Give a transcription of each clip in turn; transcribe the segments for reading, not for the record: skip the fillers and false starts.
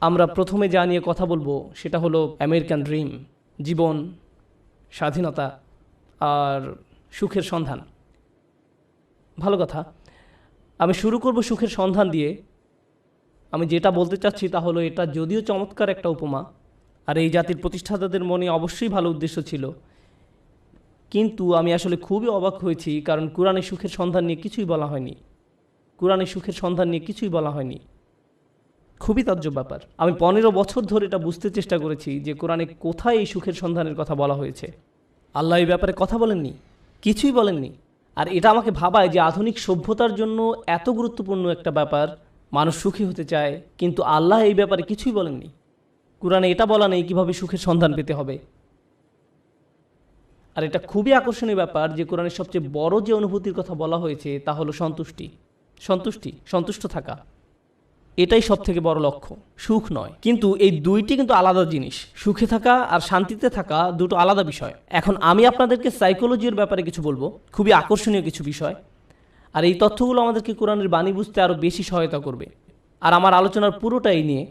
আমরা প্রথমে যা নিয়ে কথা বলবো সেটা হলো আমেরিকান ড্রিম, জীবন, স্বাধীনতা আর সুখের সন্ধান। ভালো কথা, আমি শুরু করব সুখের সন্ধান দিয়ে। আমি যেটা বলতে চাচ্ছি তা হলো, এটা যদিও চমৎকার একটা উপমা, আর এই জাতির প্রতিষ্ঠাতাদের মনে অবশ্যই ভালো উদ্দেশ্য ছিল, কিন্তু আমি আসলে খুবই অবাক হয়েছি, কারণ কোরআনে সুখের সন্ধান নিয়ে কিছুই বলা হয়নি। কোরআনে সুখের সন্ধান নিয়ে কিছুই বলা হয়নি। খুবই তাজ্জব ব্যাপার। আমি 15 বছর ধরে এটা বুঝতে চেষ্টা করেছি যে কোরআনে কোথায় এই সুখের সন্ধানের কথা বলা হয়েছে। আল্লাহ এই ব্যাপারে কথা বলেননি, কিছুই বলেননি। আর এটা আমাকে ভাবায় যে আধুনিক সভ্যতার জন্য এত গুরুত্বপূর্ণ একটা ব্যাপার, মানুষ সুখী হতে চায়, কিন্তু আল্লাহ এই ব্যাপারে কিছুই বলেননি। কোরআনে এটা বলা নেই কীভাবে সুখের সন্ধান পেতে হবে। আর এটা খুবই আকর্ষণীয় ব্যাপার যে কোরআনের সবচেয়ে বড় যে অনুভূতির কথা বলা হয়েছে তা হলো সন্তুষ্টি। সন্তুষ্ট থাকা, এটাই সব থেকে বড় লক্ষ্য, সুখ নয়। কিন্তু এই দুইটি কিন্তু আলাদা জিনিস। সুখে থাকা আর শান্তিতে থাকা দুটো আলাদা বিষয়। এখন আমি আপনাদেরকে সাইকোলজির ব্যাপারে কিছু বলবো, খুবই আকর্ষণীয় কিছু বিষয়। আর এই তথ্যগুলো আমাদেরকে কোরআনের বাণী বুঝতে আরও বেশি সহায়তা করবে। আর আমার আলোচনার পুরোটাই নিয়ে,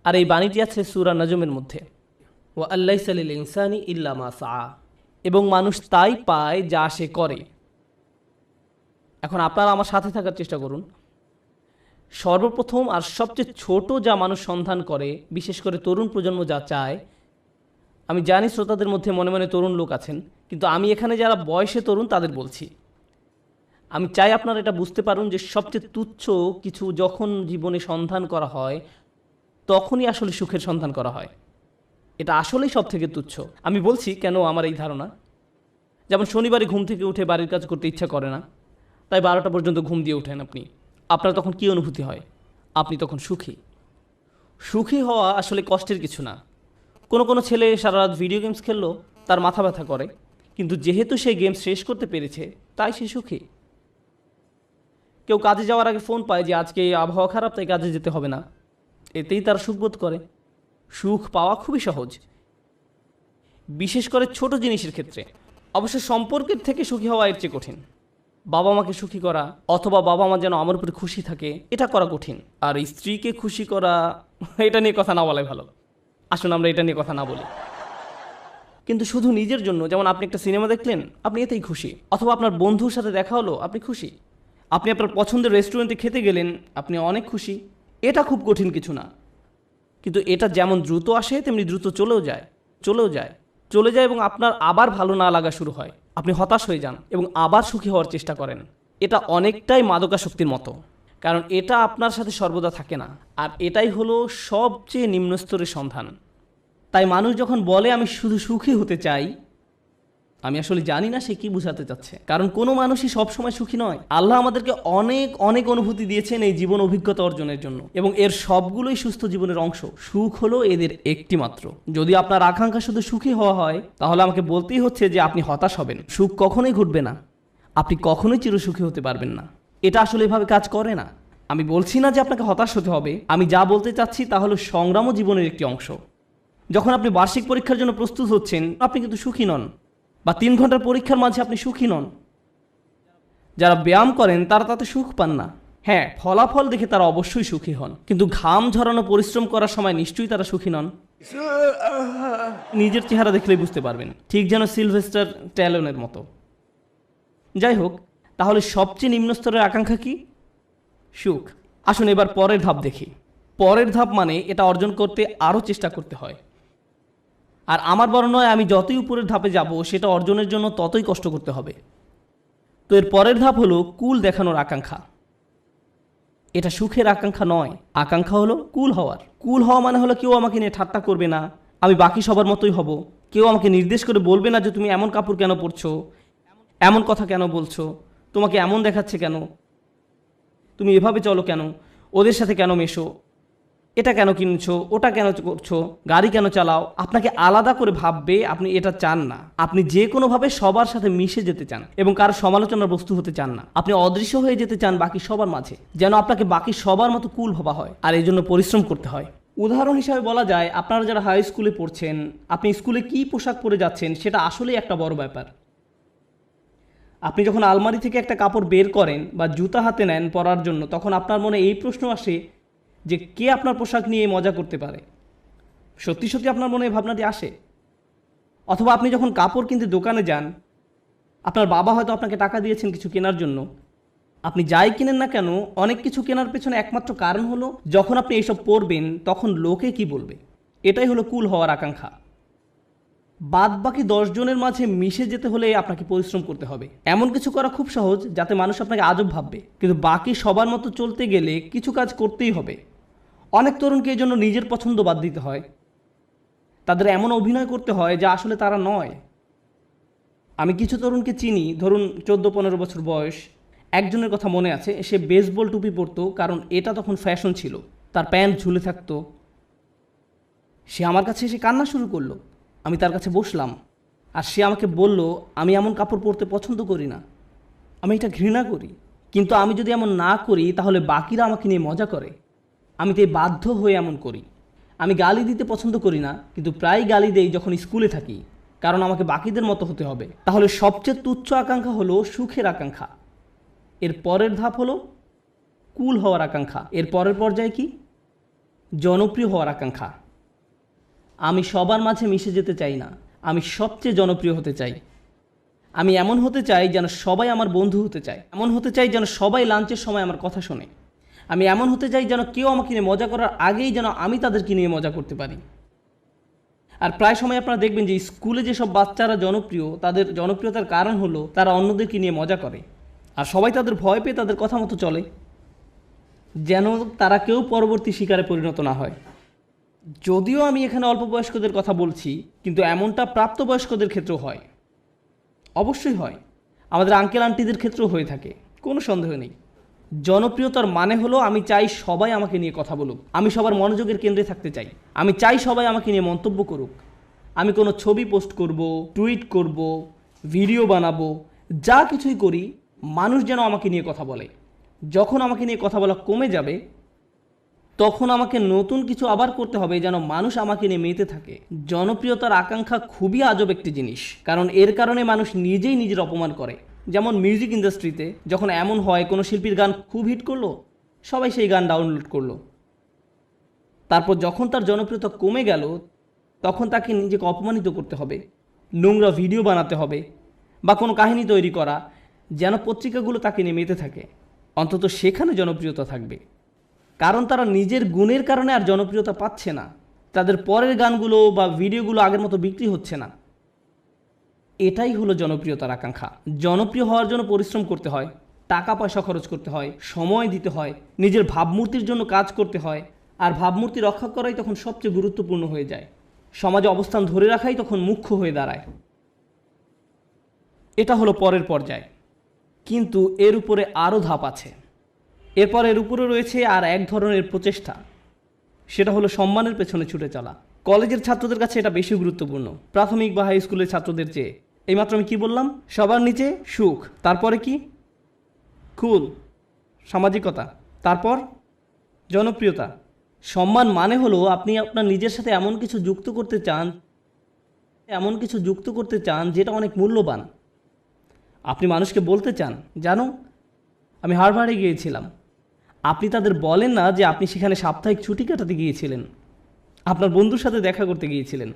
আর এই বাণীটি আছে সূরা নজমের মধ্যে, ওয়া আল্লাইসা লিল ইনসানি ইল্লা মা সাআ, এবং মানুষ তাই পায় যা সে করে। এখন আপনারা আমার সাথে থাকার চেষ্টা করুন। সর্বপ্রথম আর সবচেয়ে ছোট যা মানুষ সন্ধান করে, বিশেষ করে তরুণ প্রজন্ম যা চায়, আমি জানি শ্রোতাদের মধ্যে মনে মনে তরুণ লোক আছেন, কিন্তু আমি এখানে যারা বয়সে তরুণ তাদের বলছি। আমি চাই আপনারা এটা বুঝতে পারুন যে সবচেয়ে তুচ্ছ কিছু যখন জীবনে সন্ধান করা হয়, তখনই আসলে সুখের সন্ধান করা হয়। এটা আসলেই সব থেকে তুচ্ছ। আমি বলছি কেন আমার এই ধারণা। যেমন শনিবারে ঘুম থেকে উঠে বাড়ির কাজ করতে ইচ্ছা করে না, তাই 12টা পর্যন্ত ঘুম দিয়ে ওঠেন আপনি। আপনার তখন কী অনুভূতি হয়? আপনি তখন সুখী। সুখী হওয়া আসলে কষ্টের কিছু না। কোনো ছেলে সারা রাত ভিডিও গেমস খেললো, তার মাথা ব্যথা করে, কিন্তু যেহেতু সে গেম শেষ করতে পেরেছে তাই সে সুখী। কেউ কাজে যাওয়ার আগে ফোন পায় যে আজকে আবহাওয়া খারাপ, তাই কাজে যেতে হবে না, এতেই তারা সুখ বোধ করে। সুখ পাওয়া খুবই সহজ, বিশেষ করে ছোট জিনিসের ক্ষেত্রে। অবশ্য সম্পর্কের থেকে সুখী হওয়া এর চেয়ে কঠিন। বাবা মাকে সুখী করা, অথবা বাবা মা যেন আমার উপরে খুশি থাকে, এটা করা কঠিন। আর স্ত্রীকে খুশি করা, এটা নিয়ে কথা না বলাই ভালো। আসুন আমরা এটা নিয়ে কথা না বলি। কিন্তু শুধু নিজের জন্য, যেমন আপনি একটা সিনেমা দেখলেন, আপনি এতেই খুশি। অথবা আপনার বন্ধুর সাথে দেখা হলো, আপনি খুশি। আপনি আপনার পছন্দের রেস্টুরেন্টে খেতে গেলেন, আপনি অনেক খুশি। এটা খুব কঠিন কিছু না। কিন্তু এটা যেমন দ্রুত আসে তেমনি দ্রুত চলে যায় এবং আপনার আবার ভালো না লাগা শুরু হয়। আপনি হতাশ হয়ে যান এবং আবার সুখী হওয়ার চেষ্টা করেন। এটা অনেকটাই মাদকাসক্তির মতো, কারণ এটা আপনার সাথে সর্বদা থাকে না। আর এটাই হলো সবচেয়ে নিম্ন স্তরের সন্ধান। তাই মানুষ যখন বলে আমি শুধু সুখী হতে চাই, আমি আসলে জানি না সে কি বোঝাতে চাচ্ছে। কারণ কোনো মানুষই সবসময় সুখী নয়। আল্লাহ আমাদেরকে অনেক অনেক অনুভূতি দিয়েছেন এই জীবন অভিজ্ঞতা অর্জনের জন্য, এবং এর সবগুলোই সুস্থ জীবনের অংশ। সুখ হলো এদের একটি মাত্র। যদি আপনার আকাঙ্ক্ষা শুধু সুখী হওয়া হয়, তাহলে আমাকে বলতেই হচ্ছে যে আপনি হতাশ হবেন। সুখ কখনোই ঘটবে না, আপনি কখনোই চিরসুখী হতে পারবেন না। এটা আসলে এভাবে কাজ করে না। আমি বলছি না যে আপনাকে হতাশ হতে হবে। আমি যা বলতে চাচ্ছি তা হলো সংগ্রামও জীবনের একটি অংশ। যখন আপনি বার্ষিক পরীক্ষার জন্য প্রস্তুত হচ্ছেন, আপনি কিন্তু সুখী নন, বা 3 ঘন্টার পরীক্ষার মাঝে আপনি সুখী নন। যারা ব্যায়াম করেন তারা তাতে সুখ পান না। হ্যাঁ, ফলাফল দেখে তারা অবশ্যই সুখী হন, কিন্তু ঘাম ঝরানো পরিশ্রম করার সময় নিশ্চয়ই তারা সুখী নন। নিজের চেহারা দেখলেই বুঝতে পারবেন, ঠিক যেন সিলভেস্টার স্ট্যালোনের মতো। যাই হোক, তাহলে সবচেয়ে নিম্ন স্তরের আকাঙ্ক্ষা কি? সুখ। আসুন এবার পরের ধাপ দেখি। পরের ধাপ মানে এটা অর্জন করতে আরও চেষ্টা করতে হয়। আর আমার বড় নয়, আমি যতই উপরের ধাপে যাব, সেটা অর্জনের জন্য ততই কষ্ট করতে হবে। তো এর পরের ধাপ হলো কুল দেখানোর আকাঙ্ক্ষা। এটা সুখের আকাঙ্ক্ষা নয়, আকাঙ্ক্ষা হলো কুল হওয়ার। কুল হওয়া মানে হলো কেউ আমাকে নিয়ে ঠাট্টা করবে না, আমি বাকি সবার মতোই হব। কেউ আমাকে নির্দেশ করে বলবে না যে তুমি এমন কাপড় কেন পরছো, এমন কথা কেন বলছো, তোমাকে এমন দেখাচ্ছে কেন, তুমি এভাবে চলো কেন, ওদের সাথে কেন মেশো, এটা কেন কিনছো, ওটা কেন করছো, গাড়ি কেন চালাও। আপনাকে আলাদা করে ভাববে, আপনি এটা চান না। আপনি যে কোনোভাবে সবার সাথে মিশে যেতে চান এবং কারো সমালোচনার বস্তু হতে চান না। আপনি অদৃশ্য হয়ে যেতে চান বাকি সবার মাঝে, যেন আপনাকে বাকি সবার মতো কুল ভাবা হয়। আর এই জন্য পরিশ্রম করতে হয়। উদাহরণ হিসাবে বলা যায়, আপনারা যারা হাই স্কুলে পড়ছেন, আপনি স্কুলে কী পোশাক পরে যাচ্ছেন সেটা আসলেই একটা বড় ব্যাপার। আপনি যখন আলমারি থেকে একটা কাপড় বের করেন বা জুতা হাতে নেন পরার জন্য, তখন আপনার মনে এই প্রশ্ন আসে যে কে আপনার পোশাক নিয়ে মজা করতে পারে? সত্যি সত্যি আপনার মনে এই ভাবনাটি আসে? অথবা আপনি যখন কাপড় কিনতে দোকানে যান, আপনার বাবা হয়তো আপনাকে টাকা দিয়েছেন কিছু কেনার জন্য, আপনি যাই কিনেন না কেন অনেক কিছু কেনার পেছনে একমাত্র কারণ হলো যখন আপনি এইসব পরবেন তখন লোকে কি বলবে। এটাই হলো কুল হওয়ার আকাঙ্ক্ষা। বাদ বাকি 10 জনের মাঝে মিশে যেতে হলে আপনাকে পরিশ্রম করতে হবে। এমন কিছু করা খুব সহজ যাতে মানুষ আপনাকে আজব ভাববে, কিন্তু বাকি সবার মতো চলতে গেলে কিছু কাজ করতেই হবে। অনেক তরুণকে এই জন্য নিজের পছন্দ বাদ দিতে হয়, তাদের এমন অভিনয় করতে হয় যা আসলে তারা নয়। আমি কিছু তরুণকে চিনি, ধরুন 14-15 বছর বয়স। একজনের কথা মনে আছে, সে বেসবল টুপি পরতো কারণ এটা তখন ফ্যাশন ছিল, তার প্যান্ট ঝুলে থাকতো। সে আমার কাছে এসে কান্না শুরু করলো। আমি তার কাছে বসলাম আর সে আমাকে বলল, আমি এমন কাপড় পরতে পছন্দ করি না, আমি এটা ঘৃণা করি। কিন্তু আমি যদি এমন না করি তাহলে বাকিরা আমাকে নিয়ে মজা করে, আমি তাই বাধ্য হয়ে এমন করি। আমি গালি দিতে পছন্দ করি না, কিন্তু প্রায় গালি দেই যখন স্কুলে থাকি, কারণ আমাকে বাকিদের মতো হতে হবে। তাহলে সবচেয়ে তুচ্ছ আকাঙ্ক্ষা হলো সুখের আকাঙ্ক্ষা। এর পরের ধাপ হলো কুল হওয়ার আকাঙ্ক্ষা। এর পরের পর্যায়ে কি? জনপ্রিয় হওয়ার আকাঙ্ক্ষা। আমি সবার মাঝে মিশে যেতে চাই না, আমি সবচেয়ে জনপ্রিয় হতে চাই। আমি এমন হতে চাই যেন সবাই আমার বন্ধু হতে চায়, এমন হতে চাই যেন সবাই লাঞ্চের সময় আমার কথা শোনে। আমি এমন হতে চাই যেন কেউ আমাকে নিয়ে মজা করার আগেই যেন আমি তাদেরকে নিয়ে মজা করতে পারি। আর প্রায় সময় আপনারা দেখবেন যে স্কুলে যেসব বাচ্চারা জনপ্রিয়, তাদের জনপ্রিয়তার কারণ হলো তারা অন্যদেরকে নিয়ে মজা করে, আর সবাই তাদের ভয় পেয়ে তাদের কথা মতো চলে, যেন তারা কেউ পরবর্তী শিকারে পরিণত না হয়। যদিও আমি এখানে অল্প বয়স্কদের কথা বলছি, কিন্তু এমনটা প্রাপ্তবয়স্কদের ক্ষেত্রেও হয়। অবশ্যই হয়, আমাদের আঙ্কেল আন্টিদের ক্ষেত্রেও হয়ে থাকে, কোনো সন্দেহ নেই। জনপ্রিয়তার মানে হলো আমি চাই সবাই আমাকে নিয়ে কথা বলুক, আমি সবার মনোযোগের কেন্দ্রে থাকতে চাই, আমি চাই সবাই আমাকে নিয়ে মন্তব্য করুক। আমি কোনো ছবি পোস্ট করব, টুইট করব, ভিডিও বানাবো, যা কিছুই করি মানুষ যেন আমাকে নিয়ে কথা বলে। যখন আমাকে নিয়ে কথা বলা কমে যাবে তখন আমাকে নতুন কিছু আবার করতে হবে যেন মানুষ আমাকে নিয়ে মেতে থাকে। জনপ্রিয়তার আকাঙ্ক্ষা খুবই আজব একটি জিনিস, কারণ এর কারণে মানুষ নিজেই নিজের অপমান করে। যেমন মিউজিক ইন্ডাস্ট্রিতে যখন এমন হয় কোনো শিল্পীর গান খুব হিট করলো, সবাই সেই গান ডাউনলোড করলো, তারপর যখন তার জনপ্রিয়তা কমে গেল তখন তাকে নিজেকে অপমানিত করতে হবে, নোংরা ভিডিও বানাতে হবে বা কোনো কাহিনী তৈরি করা যেন পত্রিকাগুলো তাকে নিয়ে মেতে থাকে। অন্তত সেখানে জনপ্রিয়তা থাকবে, কারণ তারা নিজের গুণের কারণে আর জনপ্রিয়তা পাচ্ছে না, তাদের পরের গানগুলো বা ভিডিওগুলো আগের মতো বিক্রি হচ্ছে না। এটাই হলো জনপ্রিয়তার আকাঙ্ক্ষা। জনপ্রিয় হওয়ার জন্য পরিশ্রম করতে হয়, টাকা পয়সা খরচ করতে হয়, সময় দিতে হয়, নিজের ভাবমূর্তির জন্য কাজ করতে হয়, আর ভাবমূর্তি রক্ষা করাই তখন সবচেয়ে গুরুত্বপূর্ণ হয়ে যায়। সমাজে অবস্থান ধরে রাখাই তখন মুখ্য হয়ে দাঁড়ায়। এটা হলো পরের পর্যায়, কিন্তু এর উপরে আরও ধাপ আছে। এরপর এর উপরে রয়েছে আর এক ধরনের প্রচেষ্টা, সেটা হলো সম্মানের পেছনে ছুটে চলা। কলেজের ছাত্রদের কাছে এটা বেশি গুরুত্বপূর্ণ প্রাথমিক বা হাই স্কুলের ছাত্রদের চেয়ে। এইমাত্র আমি কি বললাম? সবার নিচে সুখ, তারপরে কি? কুল, সামাজিকতা, তারপর জনপ্রিয়তা। সম্মান মানে হলো আপনি আপনার নিজের সাথে এমন কিছু যুক্ত করতে চান যেটা অনেক মূল্যবান। আপনি মানুষকে বলতে চান, জানো আমি হার্ভার্ডে গিয়েছিলাম। আপনি তাদের বলেন না যে আপনি সেখানে সাপ্তাহিক ছুটি কাটাতে গিয়েছিলেন, আপনার বন্ধুর সাথে দেখা করতে গিয়েছিলেন,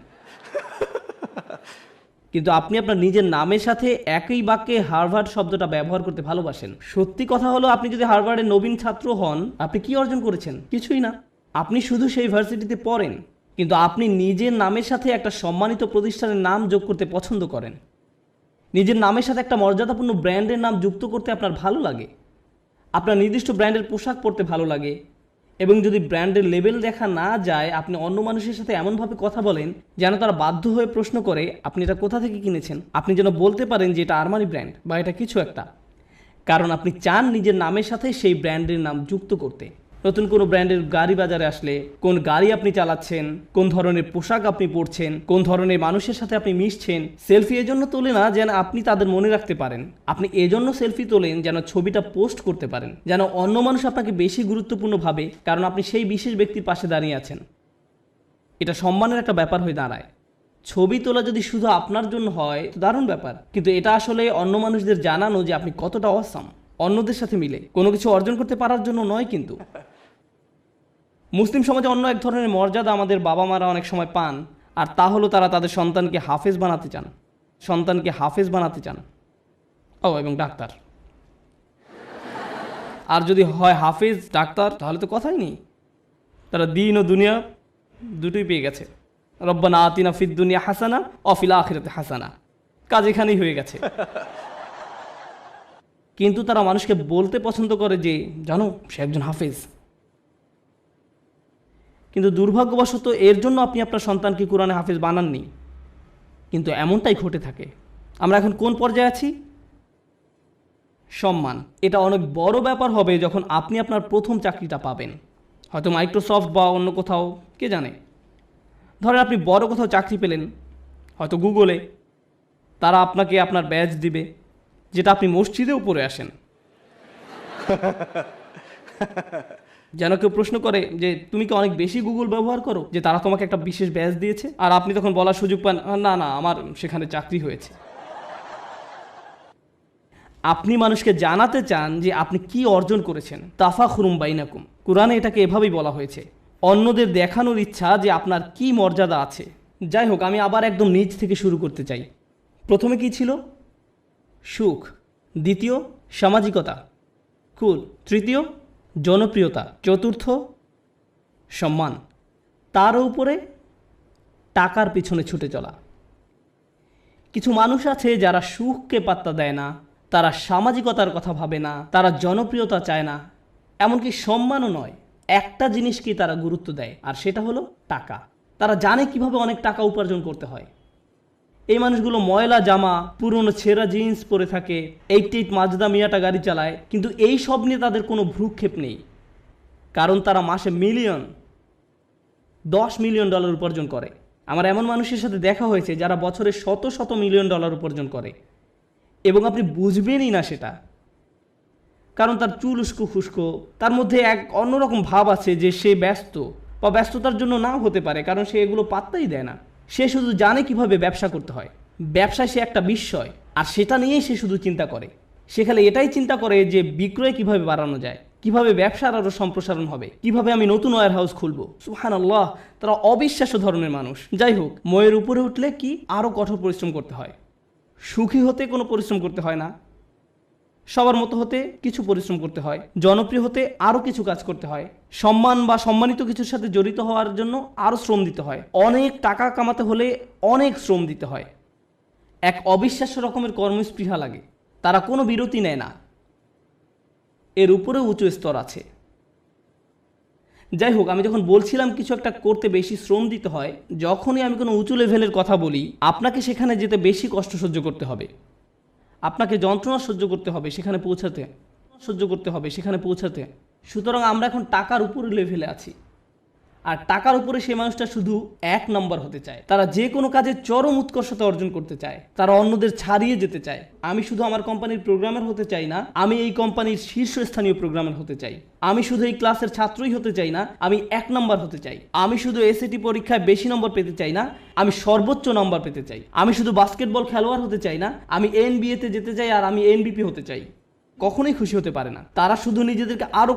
কিন্তু আপনি আপনার নিজের নামের সাথে একই বাক্যে হার্ভার্ড শব্দটা ব্যবহার করতে ভালোবাসেন। সত্যি কথা হলো আপনি যদি হার্ভার্ডের নবীন ছাত্র হন, আপনি কি অর্জন করেছেন? কিছুই না। আপনি শুধু সেই ভার্সিটিতে পড়েন, কিন্তু আপনি নিজের নামের সাথে একটা সম্মানিত প্রতিষ্ঠানের নাম যোগ করতে পছন্দ করেন। নিজের নামের সাথে একটা মর্যাদাপূর্ণ ব্র্যান্ডের নাম যুক্ত করতে আপনার ভালো লাগে। আপনার নির্দিষ্ট ব্র্যান্ডের পোশাক পরতে ভালো লাগে, এবং যদি ব্র্যান্ডের লেবেল দেখা না যায় আপনি অন্য মানুষের সাথে এমনভাবে কথা বলেন যেন তারা বাধ্য হয়ে প্রশ্ন করে আপনি এটা কোথা থেকে কিনেছেন। আপনি যেন বলতে পারেন যে এটা আরমানি ব্র্যান্ড বা এটা কিছু একটা, কারণ আপনি চান নিজের নামের সাথে সেই ব্র্যান্ডের নাম যুক্ত করতে। নতুন কোনো ব্র্যান্ডের গাড়ি বাজারে আসলে কোন গাড়ি আপনি চালাচ্ছেন, কোন ধরনের পোশাক আপনি পরছেন, কোন ধরনের মানুষের সাথে আপনি মিশছেন। সেলফি এজন্য তোলে না যেন আপনি তাদের মনে রাখতে পারেন, আপনি এজন্য সেলফি তোলেন যেন ছবিটা পোস্ট করতে পারেন, যেন অন্য মানুষ আপনাকে বেশি গুরুত্বপূর্ণ ভাবে, কারণ আপনি সেই বিশেষ ব্যক্তির পাশে দাঁড়িয়ে আছেন। এটা সম্মানের একটা ব্যাপার হয়ে দাঁড়ায়। ছবি তোলা যদি শুধু আপনার জন্য হয় তো দারুণ ব্যাপার, কিন্তু এটা আসলে অন্য মানুষদের জানানো যে আপনি কতটা অসাম, অন্যদের সাথে মিলে কোনো কিছু অর্জন করতে পারার জন্য নয়। কিন্তু মুসলিম সমাজে অন্য এক ধরনের মর্যাদা আমাদের বাবা মারা অনেক সময় পান, আর তা হলো তারা তাদের সন্তানকে হাফেজ বানাতে চান। সন্তানকে হাফেজ বানাতে চান, এবং ডাক্তার। আর যদি হয় হাফেজ ডাক্তার, তাহলে তো কথাই নেই, তারা দিন ও দুনিয়া দুটোই পেয়ে গেছে। রব্বানা আতিনা ফিদ দুনিয়া হাসানা ওয়া ফিল আখিরাতি হাসানা, কাজ এখানেই হয়ে গেছে। কিন্তু তারা মানুষকে বলতে পছন্দ করে যে জানো সে একজন হাফেজ। কিন্তু দুর্ভাগ্যবশত এর জন্য আপনি আপনার সন্তানকে কোরআনে হাফেজ বানাননি, কিন্তু এমনটাই ঘটে থাকে। আমরা এখন কোন পর্যায়ে আছি? সম্মান। এটা অনেক বড় ব্যাপার হবে যখন আপনি আপনার প্রথম চাকরিটা পাবেন, হয়তো মাইক্রোসফট বা অন্য কোথাও, কে জানে। ধরেন আপনি বড় কোথাও চাকরি পেলেন, হয়তো গুগলে। তারা আপনাকে আপনার ব্যাজ দিবে, যেটা আপনি মসজিদেও পড়ে আসেন। যেন কেউ প্রশ্ন করে যে তুমি কি অনেক বেশি গুগল ব্যবহার করো যে তারা তোমাকে একটা বিশেষ ব্যাজ দিয়েছে, আর আপনি তখন বলার সুযোগ পান না না আমার সেখানে চাকরি হয়েছে। আপনি মানুষকে জানাতে চান যে আপনি কি অর্জন করেছেন। তাফাখুরুম বাইনাকুম, কোরআনে এটাকে এভাবেই বলা হয়েছে, অন্যদের দেখানোর ইচ্ছা যে আপনার কি মর্যাদা আছে। যাই হোক, আমি আবার একদম নিচ থেকে শুরু করতে চাই। প্রথমে কি ছিল? সুখ। দ্বিতীয়, সামাজিকতা। কুল। তৃতীয়, জনপ্রিয়তা। চতুর্থ, সম্মান। তার উপরে টাকার পিছনে ছুটে চলা। কিছু মানুষ আছে যারা সুখকে পাত্তা দেয় না, তারা সামাজিকতার কথা ভাবে না, তারা জনপ্রিয়তা চায় না, এমনকি সম্মানও নয়। একটা জিনিসকেই তারা গুরুত্ব দেয়, আর সেটা হলো টাকা। তারা জানে কিভাবে অনেক টাকা উপার্জন করতে হয়। এই মানুষগুলো ময়লা জামা, পুরনো ছেঁড়া জিন্স পরে থাকে, 88 মাজদা মিয়াটা গাড়ি চালায়, কিন্তু এই সব নিয়ে তাদের কোনো ভ্রুক্ষেপ নেই, কারণ তারা মাসে $10 মিলিয়ন উপার্জন করে। আমার এমন মানুষের সাথে দেখা হয়েছে যারা বছরে শত শত মিলিয়ন ডলার উপার্জন করে, এবং আপনি বুঝবেনই না সেটা, কারণ তার চুল উস্কো খুস্কো, তার মধ্যে এক অন্যরকম ভাব আছে যে সে ব্যস্ত, বা ব্যস্ততার জন্য নাও হতে পারে, কারণ সে এগুলো পাত্তাই দেয় না। সে শুধু জানে কিভাবে ব্যবসা করতে হয়। ব্যবসায় সে একটা বিস্ময়, আর সেটা নিয়েই সে শুধু চিন্তা করে। সে খালি এটাই চিন্তা করে যে বিক্রয় কিভাবে বাড়ানো যায়, কিভাবে ব্যবসার আরও সম্প্রসারণ হবে, কিভাবে আমি নতুন ওয়্যার হাউস খুলবো। সুবহানাল্লাহ, তারা অবিশ্বাস্য ধরনের মানুষ। যাই হোক, ময়ের উপরে উঠলে কি আরও কঠোর পরিশ্রম করতে হয়। সুখী হতে কোনো পরিশ্রম করতে হয় না, সবার মতো হতে কিছু পরিশ্রম করতে হয়। জনপ্রিয় হতে আরও কিছু কাজ করতে হয়। সম্মান বা সম্মানিত কিছুর সাথে জড়িত হওয়ার জন্য আরও শ্রম দিতে হয়। অনেক টাকা কামাতে হলে অনেক শ্রম দিতে হয়। এক অবিশ্বাস্য রকমের কর্মস্পৃহা লাগে, তারা কোনো বিরতি নেয় না। এর উপরে উঁচু স্তর আছে। যাই হোক, আমি যখন বলছিলাম কিছু একটা করতে বেশি শ্রম দিতে হয়, যখনই আমি কোনো উঁচু লেভেলের কথা বলি, আপনাকে সেখানে যেতে বেশি কষ্ট সহ্য করতে হবে, আপনাকে যন্ত্রণা সহ্য করতে হবে সেখানে পৌঁছাতে। সুতরাং আমরা এখন টাকার উপরে লেভেলে আছি, আর টাকার উপরে সেই মানুষটা শুধু 1 নম্বর হতে চায়। তারা যে কোনো কাজে চরম উৎকর্ষতা অর্জন করতে চায়, তারা অন্যদের ছাড়িয়ে যেতে চায়। আমি শুধু আমার কোম্পানির প্রোগ্রামার হতে চাই না, আমি এই কোম্পানির শীর্ষস্থানীয় প্রোগ্রামার হতে চাই। আমি শুধু এই ক্লাসের ছাত্রই হতে চাই না, আমি 1 নম্বর হতে চাই। আমি শুধু এসএটি পরীক্ষায় বেশি নম্বর পেতে চাই না, আমি সর্বোচ্চ নম্বর পেতে চাই। আমি শুধু বাস্কেটবল খেলোয়াড় হতে চাই না, আমি এনবিএতে যেতে চাই, আর আমি এনবিপি হতে চাই। কখনোই খুশি হতে পারে না। তারা শুধু নিজেদেরকে আরো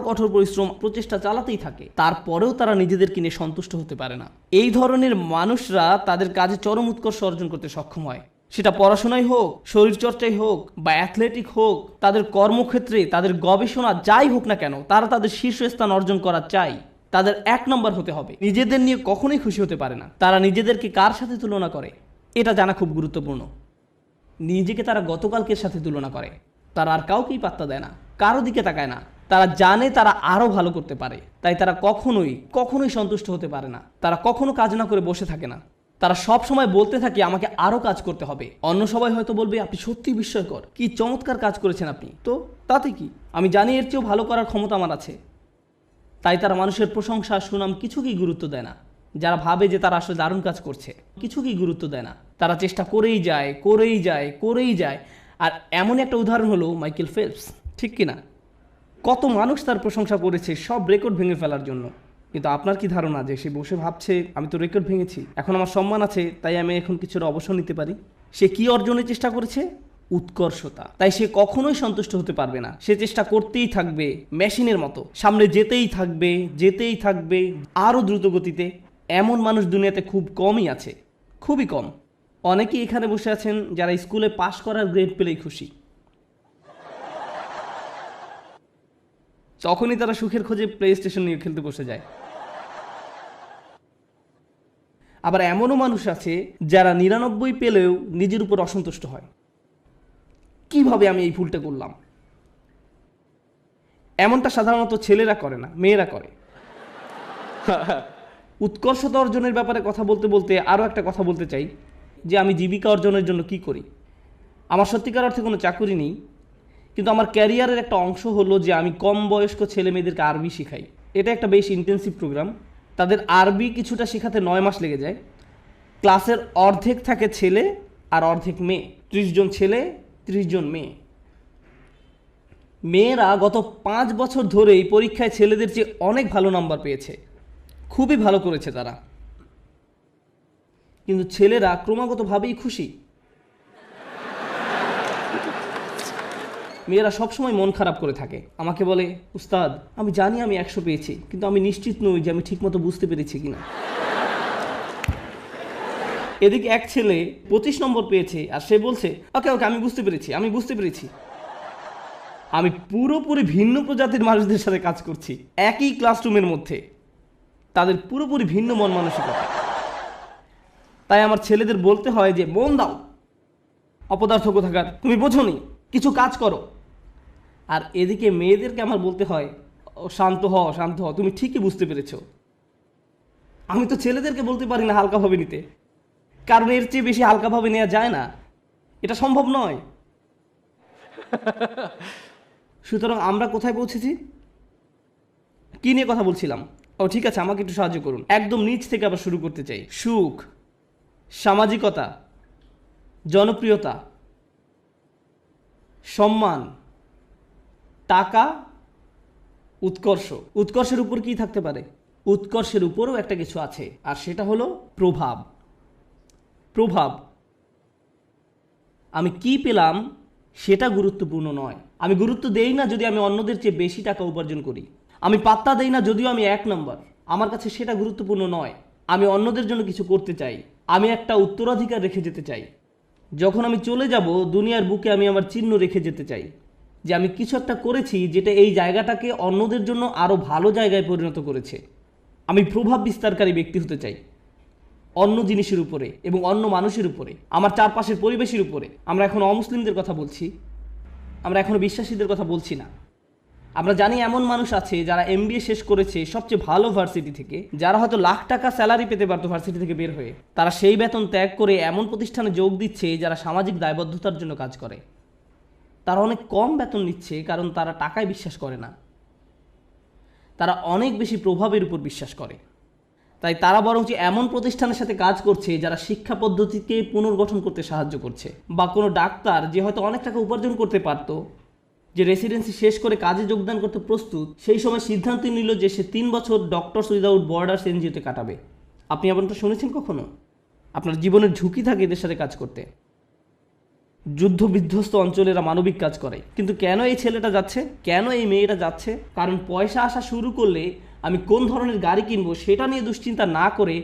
কঠোর পরিশ্রম প্রচেষ্টা চালাতেই থাকে, তারপরেও তারা নিজেদেরকে নিয়ে সন্তুষ্ট হতে পারে না। এই ধরনের মানুষরা তাদের কাজে চরম উৎকর্ষ অর্জন করতে সক্ষম হয়, সেটা পড়াশোনায় হোক, শরীরচর্চায় হোক, বা অ্যাথলেটিক হোক, তাদের কর্মক্ষেত্রে, তাদের গবেষণা যাই হোক না কেন, তারা তাদের শীর্ষস্থান অর্জন করা চাই। তাদের 1 নম্বর হতে হবে। নিজেদের নিয়ে কখনোই খুশি হতে পারে না। তারা নিজেদেরকে কার সাথে তুলনা করে এটা জানা খুব গুরুত্বপূর্ণ। নিজেকে তারা গতকালকের সাথে তুলনা করে। তারা আর কাউকেই পাত্তা দেয় না, কারো দিকে তাকায় না। তারা জানে তারা আরও ভালো করতে পারে, তাই তারা কখনোই সন্তুষ্ট হতে পারে না। তারা কখনো কাজ না করে বসে থাকে না। তারা সব সময় বলতে থাকে আমাকে আরও কাজ করতে হবে। অন্য সবাই হয়তো বলবে আপনি সত্যিই বিস্ময়কর, কি চমৎকার কাজ করেছেন আপনি, তো তাতে কি, আমি জানি এর চেয়েও ভালো করার ক্ষমতা আমার আছে। তাই তারা মানুষের প্রশংসা, সুনাম কিছুকেই গুরুত্ব দেয় না। যারা ভাবে যে তারা আসলে দারুণ কাজ করছে, কিছুকেই গুরুত্ব দেয় না। তারা চেষ্টা করেই যায়। আর এমন একটা উদাহরণ হলো মাইকেল ফেলপস, ঠিক কিনা? কত মানুষ তার প্রশংসা করেছে সব রেকর্ড ভেঙে ফেলার জন্য, কিন্তু আপনার কি ধারণা যে সে বসে ভাবছে আমি তো রেকর্ড ভেঙেছি, এখন আমার সম্মান আছে, তাই আমি এখন কিছুটা অবসর নিতে পারি? সে কি অর্জনের চেষ্টা করেছে? উৎকর্ষতা। তাই সে কখনোই সন্তুষ্ট হতে পারবে না, সে চেষ্টা করতেই থাকবে মেশিনের মতো, সামনে যেতেই থাকবে যেতেই থাকবে আরও দ্রুত গতিতে। এমন মানুষ দুনিয়াতে খুব কমই আছে, খুবই কম। অনেকেই এখানে বসে আছেন যারা স্কুলে পাশ করার গ্রেড পেলেই খুশি, তখনই তারা সুখের খোঁজে প্লে স্টেশন নিয়ে খেলতে বসে যায়। আবার এমনও মানুষ আছে যারা 99 পেলেও নিজের উপর অসন্তুষ্ট হয়, কিভাবে আমি এই ভুলটা করলাম। এমনটা সাধারণত ছেলেরা করে না, মেয়েরা করে। উৎকর্ষতা অর্জনের ব্যাপারে কথা বলতে বলতে আরও একটা কথা বলতে চাই, যে আমি জীবিকা অর্জনের জন্য কি করি। আমার সত্যিকার অর্থে কোনো চাকরি নেই, কিন্তু আমার ক্যারিয়ারের একটা অংশ হলো যে আমি কম বয়স্ক ছেলে মেয়েদেরকে আরবি শেখাই। এটা একটা বেশ ইন্টেন্সিভ প্রোগ্রাম। তাদের আরবি কিছুটা শেখাতে 9 মাস লেগে যায়। ক্লাসের অর্ধেক থাকে ছেলে আর অর্ধেক মেয়ে, 30 জন ছেলে 30 জন মেয়ে। মেয়েরা গত 5 বছর ধরেই পরীক্ষায় ছেলেদের চেয়ে অনেক ভালো নাম্বার পেয়েছে, খুবই ভালো করেছে তারা। কিন্তু ছেলেরা ক্রমাগতভাবেই খুশি। মেয়েরা সবসময় মন খারাপ করে থাকে, আমাকে বলে, উস্তাদ আমি জানি আমি 100 পেয়েছি, কিন্তু আমি নিশ্চিত নই যে আমি ঠিকমতো বুঝতে পেরেছি কিনা। এদিকে এক ছেলে 25 নম্বর পেয়েছে আর সে বলছে, ওকে ওকে আমি বুঝতে পেরেছি, আমি বুঝতে পেরেছি। আমি পুরোপুরি ভিন্ন প্রজাতির মানুষদের সাথে কাজ করছি একই ক্লাসরুমের মধ্যে, তাদের পুরোপুরি ভিন্ন মন মানসিকতা। তাই আমার ছেলেদের বলতে হয় যে মন দাও, অপদার্থ কোথাকার, তুমি বোঝোনি, কিছু কাজ করো। আর এদিকে মেয়েদেরকে আমার বলতে হয়, শান্ত হও শান্ত হও, তুমি ঠিকই বুঝতে পেরেছো। আমি তো ছেলেদেরকে বলতে পারি না হালকাভাবে নিতে, কারণ এর চেয়ে বেশি হালকাভাবে নেওয়া যায় না, এটা সম্ভব নয়। সুতরাং আমরা কোথায় পৌঁছেছি, কি নিয়ে কথা বলছিলাম? ও ঠিক আছে, আমাকে একটু সাহায্য করুন। একদম নিচ থেকে আবার শুরু করতে চাই। সুখ, সামাজিকতা, জনপ্রিয়তা, সম্মান, টাকা, উৎকর্ষ। উৎকর্ষের উপর কি থাকতে পারে? উৎকর্ষের উপরও একটা কিছু আছে, আর সেটা হলো প্রভাব। প্রভাব, আমি কি পেলাম সেটা গুরুত্বপূর্ণ নয়। আমি গুরুত্ব দেই না যদি আমি অন্যদের চেয়ে বেশি টাকা উপার্জন করি। আমি পাত্তা দেই না যদিও আমি 1 নম্বর, আমার কাছে সেটা গুরুত্বপূর্ণ নয়। আমি অন্যদের জন্য কিছু করতে চাই, আমি একটা উত্তরাধিকার রেখে যেতে চাই। যখন আমি চলে যাব দুনিয়ার বুকে আমি আমার চিহ্ন রেখে যেতে চাই, যে আমি কিছু একটা করেছি যেটা এই জায়গাটাকে অন্যদের জন্য আরও ভালো জায়গায় পরিণত করেছে। আমি প্রভাব বিস্তারকারী ব্যক্তি হতে চাই অন্য জিনিসের উপরে এবং অন্য মানুষের উপরে, আমার চারপাশের পরিবেশের উপরে। আমরা এখন অমুসলিমদের কথা বলছি, আমরা এখনও বিশ্বাসীদের কথা বলছি না। আমরা জানি এমন মানুষ আছে যারা MBA শেষ করেছে সবচেয়ে ভালো ভার্সিটি থেকে, যারা হয়তো লাখ টাকা স্যালারি পেতে পারতো ভার্সিটি থেকে বের হয়ে, তারা সেই বেতন ত্যাগ করে এমন প্রতিষ্ঠানে যোগ দিচ্ছে যারা সামাজিক দায়বদ্ধতার জন্য কাজ করে। তারা অনেক কম বেতন নিচ্ছে কারণ তারা টাকায় বিশ্বাস করে না, তারা অনেক বেশি প্রভাবের উপর বিশ্বাস করে। তাই তারা বরঞ্চ এমন প্রতিষ্ঠানের সাথে কাজ করছে যারা শিক্ষা পদ্ধতিকে পুনর্গঠন করতে সাহায্য করছে। বা কোনো ডাক্তার যে হয়তো অনেক টাকা উপার্জন করতে পারতো, যে রেসিডেন্সি শেষ করে কাজে যোগদান করতে প্রস্তুত, সেই সময় সিদ্ধান্ত নিল যে সে 3 বছর ডক্টরস উইদাউট বর্ডার্স NGO-তে কাটাবে। আপনি এমনটা শুনেছেন কখনো? আপনার জীবনের ঝুঁকি থাকে এদের সাথে কাজ করতে। যুদ্ধ বিধ্বস্ত অঞ্চলেরা মানবিক কাজ করে। কিন্তু কেন এই ছেলেটা যাচ্ছে, কেন এই মেয়েটা যাচ্ছে? কারণ পয়সা আসা শুরু করলে আমি কোন ধরনের গাড়ি কিনবো সেটা নিয়ে দুশ্চিন্তা না করে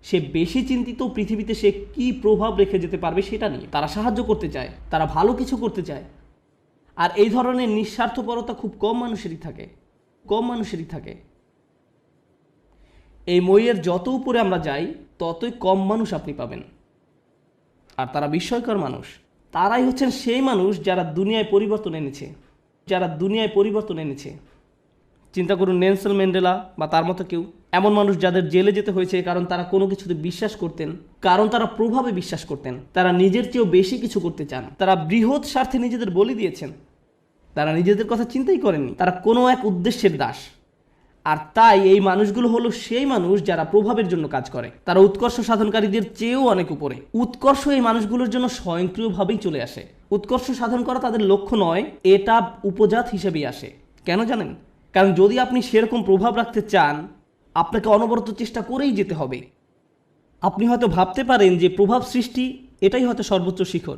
সে বেশি চিন্তিত পৃথিবীতে সে কি প্রভাব রেখে যেতে পারবে সেটা নিয়ে। তারা সাহায্য করতে চায়, তারা ভালো কিছু করতে চায়। আর এই ধরনের নিঃস্বার্থপরতা খুব কম মানুষেরই থাকে, কম মানুষেরই থাকে। এই মইয়ের যত উপরে আমরা যাই ততই কম মানুষ আপনি পাবেন। আর তারা বিস্ময়কর মানুষ। তারাই হচ্ছেন সেই মানুষ যারা দুনিয়ায় পরিবর্তন এনেছে, যারা দুনিয়ায় পরিবর্তন এনেছে। চিন্তা করুন নেলসন ম্যান্ডেলা বা তার মতো কেউ, এমন মানুষ যাদের জেলে যেতে হয়েছে কারণ তারা কোনো কিছুতে বিশ্বাস করতেন, কারণ তারা প্রভাবে বিশ্বাস করতেন, তারা নিজের চেয়েও বেশি কিছু করতে চান, তারা বৃহৎ স্বার্থে নিজেদের বলি দিয়েছেন, তারা নিজেদের কথা চিন্তাই করেননি, তারা কোনো এক উদ্দেশ্যের দাস। আর তাই এই মানুষগুলো হলো সেই মানুষ যারা প্রভাবের জন্য কাজ করে। তারা উৎকর্ষ সাধনকারীদের চেয়েও অনেক উপরে। উৎকর্ষ এই মানুষগুলোর জন্য স্বয়ংক্রিয়ভাবেই চলে আসে। উৎকর্ষ সাধন করা তাদের লক্ষ্য নয়, এটা উপজাত হিসেবেই আসে। কেন জানেন? কারণ যদি আপনি সেরকম প্রভাব রাখতে চান আপনাকে অনবরত চেষ্টা করেই যেতে হবে। আপনি হয়তো ভাবতে পারেন যে প্রভাব সৃষ্টি এটাই হয়তো সর্বোচ্চ শিখর,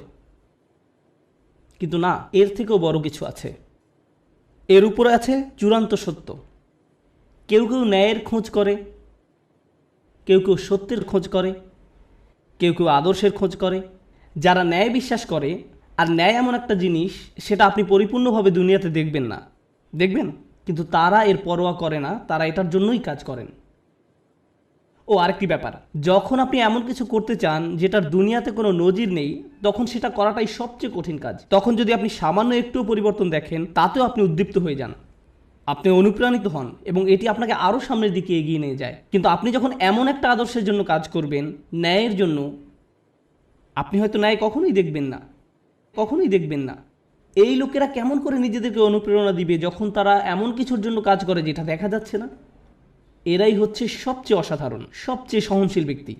কিন্তু না, এর থেকেও বড় কিছু আছে। এর উপরে আছে চূড়ান্ত সত্য। কেউ কেউ ন্যায়ের খোঁজ করে, কেউ কেউ সত্যের খোঁজ করে, কেউ কেউ আদর্শের খোঁজ করে। যারা ন্যায় বিশ্বাস করে, আর ন্যায় এমন একটা জিনিস সেটা আপনি পরিপূর্ণভাবে দুনিয়াতে দেখবেন না, দেখবেন, কিন্তু তারা এর পরোয়া করে না, তারা এটার জন্যই কাজ করেন। ও আরেকটি ব্যাপার, যখন আপনি এমন কিছু করতে চান যেটার দুনিয়াতে কোনো নজির নেই, তখন সেটা করাটাই সবচেয়ে কঠিন কাজ। তখন যদি আপনি সামান্য একটু পরিবর্তন দেখেন, তাতেও আপনি উদ্দীপ্ত হয়ে যান, আপনি অনুপ্রাণিত হন এবং এটি আপনাকে আরও সামনের দিকে এগিয়ে নিয়ে যায়। কিন্তু আপনি যখন এমন একটা আদর্শের জন্য কাজ করবেন, ন্যায়ের জন্য, আপনি হয়তো ন্যায় কখনোই দেখবেন না, কখনোই দেখবেন না। এই লোকেরা কেমন করে নিজেদেরকে অনুপ্রেরণা দিবে যখন তারা এমন কিছুর জন্য কাজ করে যেটা দেখা যাচ্ছে না? এরাই হচ্ছে সবচেয়ে অসাধারণ, সবচেয়ে সহনশীল ব্যক্তি।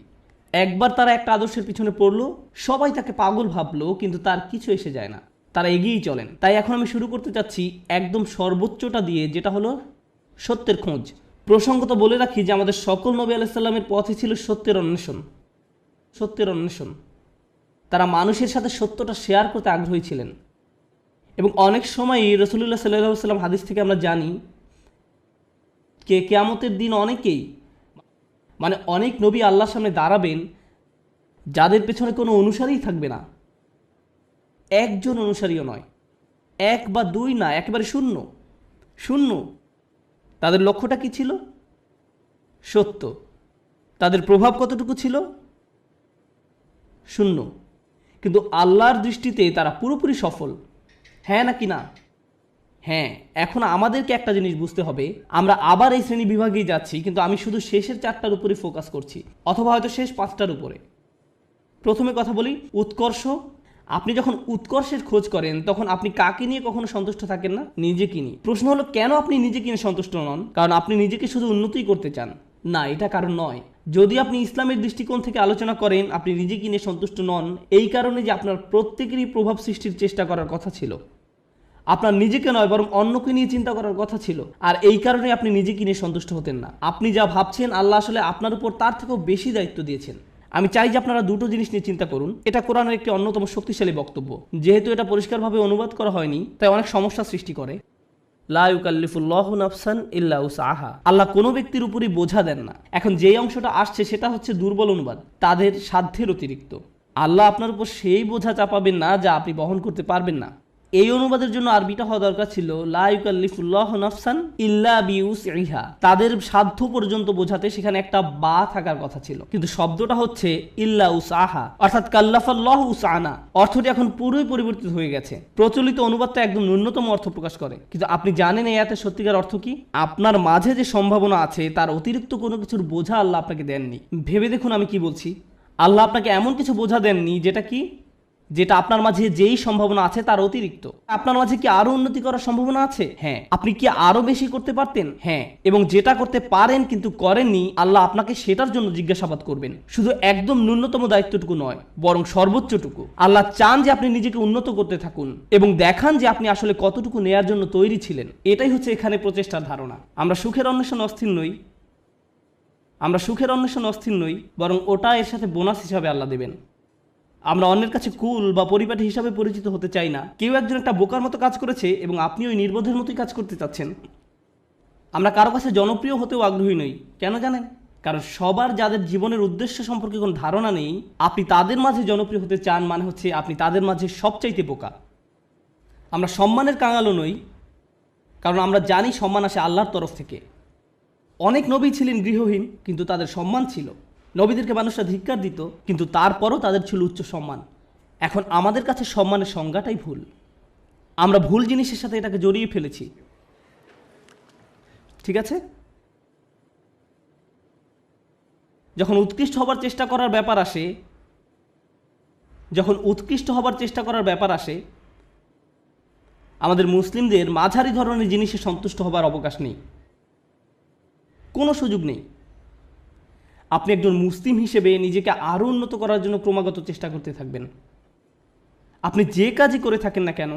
একবার তারা একটা আদর্শের পিছনে পড়লো, সবাই তাকে পাগল ভাবলো, কিন্তু তার কিছু এসে যায় না, তারা এগিয়েই চলেন। তাই এখন আমি শুরু করতে চাচ্ছি একদম সর্বোচ্চটা দিয়ে, যেটা হলো সত্যের খোঁজ। প্রসঙ্গত বলে রাখি যে আমাদের সকল নবী আলাইহিস সালামের পথে ছিল সত্যের অন্বেষণ, সত্যের অন্বেষণ। তারা মানুষের সাথে সত্যটা শেয়ার করতে আগ্রহী ছিলেন। এবং অনেক সময়ই রাসূলুল্লাহ সাল্লাল্লাহু আলাইহি ওয়াসাল্লাম হাদিস থেকে আমরা জানি কিয়ামতের দিন অনেকেই, মানে অনেক নবী আল্লাহর সামনে দাঁড়াবেন যাদের পেছনে কোনো অনুসারীই থাকবে না, একজন অনুসারীও নয়, এক বা দুই না, একেবারে শূন্য, শূন্য। তাদের লক্ষ্যটা কি ছিল? সত্য। তাদের প্রভাব কতটুকু ছিল? শূন্য। কিন্তু আল্লাহর দৃষ্টিতে তারা পুরোপুরি সফল। হ্যাঁ নাকি না? হ্যাঁ। এখন আমাদেরকে একটা জিনিস বুঝতে হবে, আমরা আবার এই শ্রেণী বিভাগেই যাচ্ছি, কিন্তু আমি শুধু শেষের 4টার উপরে ফোকাস করছি, অথবা হয়তো শেষ 5টার উপরে। প্রথমে কথা বলি উৎকর্ষ। আপনি যখন উৎকর্ষের খোঁজ করেন, তখন আপনি কাকে নিয়ে কখনো সন্তুষ্ট থাকেন না? নিজেকে নিয়ে। প্রশ্ন হলো, কেন আপনি নিজেকে নিয়ে সন্তুষ্ট নন? কারণ আপনি নিজেকে শুধু উন্নতিই করতে চান? না, এটা কারণ নয়। যদি আপনি ইসলামের দৃষ্টিকোণ থেকে আলোচনা করেন, আপনি নিজেকে নিয়ে সন্তুষ্ট নন এই কারণে যে আপনার প্রত্যেকেরই প্রভাব সৃষ্টির চেষ্টা করার কথা ছিল। আপনার নিজেকে নয়, বরং অন্যকে নিয়ে চিন্তা করার কথা ছিল। আর এই কারণে আপনি নিজেকে নিয়ে সন্তুষ্ট হতেন না। আপনি যা ভাবছেন, আল্লাহ আসলে আপনার উপর তার থেকেও বেশি দায়িত্ব দিয়েছেন। আমি চাই যে আপনারা দুটো জিনিস নিয়ে চিন্তা করুন। এটা কোরআনের একটি অন্যতম শক্তিশালী বক্তব্য। যেহেতু এটা পরিষ্কারভাবে অনুবাদ করা হয়নি, তাই অনেক সমস্যা সৃষ্টি করে। লা ইউকাল্লিফুল্লাহু নাফসান ইল্লা উসআহা। আল্লাহ কোনো ব্যক্তির উপরই বোঝা দেন না। এখন যেই অংশটা আসছে সেটা হচ্ছে দুর্বল অনুবাদ, তাদের সাধ্যের অতিরিক্ত। আল্লাহ আপনার উপর সেই বোঝা চাপাবেন না যা আপনি বহন করতে পারবেন না। এই অনুবাদের জন্য আরবিটা হওয়া দরকার ছিল লা ইউকাল্লিফুল্লাহু নাফসান ইল্লা বিউসইহা। তাদের সাধ্য পর্যন্ত বোঝাতে সেখানে একটা বা থাকার কথা ছিল, কিন্তু শব্দটা হচ্ছে ইল্লা উসআহা, অর্থাৎ কাল্লাফাল্লাহু উসআনা। অর্থটি এখন পুরোই পরিবর্তিত হয়ে গেছে। প্রচলিত অনুবাদটা একদম ন্যূনতম অর্থ প্রকাশ করে, কিন্তু আপনি জানেন এই আয়াতের সত্যিকার অর্থ কি? আপনার মাঝে যে সম্ভাবনা আছে তার অতিরিক্ত কোনো কিছুর বোঝা আল্লাহ আপনাকে দেননি। ভেবে দেখুন আমি কি বলছি। আল্লাহ আপনাকে এমন কিছু বোঝা দেননি যেটা আপনার মাঝে যেই সম্ভাবনা আছে তার অতিরিক্ত। আপনার মাঝে কি আরো উন্নতি করার সম্ভাবনা আছে? হ্যাঁ। আপনি কি আরো বেশি করতে পারতেন? হ্যাঁ। এবং যেটা করতে পারেন কিন্তু করেননি, আল্লাহ আপনাকে সেটার জন্য জিজ্ঞাসাবাদ করবেন। শুধু একদম ন্যূনতম দায়িত্বটুকু নয়, বরং সর্বোচ্চটুকু। আল্লাহ চান যে আপনি নিজেকে উন্নত করতে থাকুন এবং দেখান যে আপনি আসলে কতটুকু নেয়ার জন্য তৈরি ছিলেন। এটাই হচ্ছে এখানে প্রচেষ্টার ধারণা। আমরা সুখের অন্বেষণ অস্থির নই, বরং ওটা এর সাথে বোনাস হিসাবে আল্লাহ দেবেন। আমরা অন্যের কাছে কুল বা পরিপাটি হিসাবে পরিচিত হতে চাই না। কেউ একজন একটা বোকার মতো কাজ করেছে এবং আপনি ওই নির্বোধের মতোই কাজ করতে চাচ্ছেন। আমরা কারো কাছে জনপ্রিয় হতেও আগ্রহী নই। কেন জানেন? কারণ সবার যাদের জীবনের উদ্দেশ্য সম্পর্কে কোনো ধারণা নেই, আপনি তাদের মাঝে জনপ্রিয় হতে চান মানে হচ্ছে আপনি তাদের মাঝে সবচাইতে বোকা। আমরা সম্মানের কাঙালও নই, কারণ আমরা জানি সম্মান আসে আল্লাহর তরফ থেকে। অনেক নবী ছিলেন গৃহহীন, কিন্তু তাদের সম্মান ছিল। নবীদেরকে মানুষরা ধিক্কার দিত, কিন্তু তারপরও তাদের ছিল উচ্চ সম্মান। এখন আমাদের কাছে সম্মানের সংজ্ঞাটাই ভুল। আমরা ভুল জিনিসের সাথে এটাকে জড়িয়ে ফেলেছি। ঠিক আছে? যখন উৎকৃষ্ট হবার চেষ্টা করার ব্যাপার আসে, আমাদের মুসলিমদের মাঝারি ধরনের জিনিসে সন্তুষ্ট হবার অবকাশ নেই, কোনো সুযোগ নেই। আপনি একজন মুসলিম হিসেবে নিজেকে আরও উন্নত করার জন্য ক্রমাগত চেষ্টা করতে থাকবেন। আপনি যে কাজই করে থাকেন না কেন,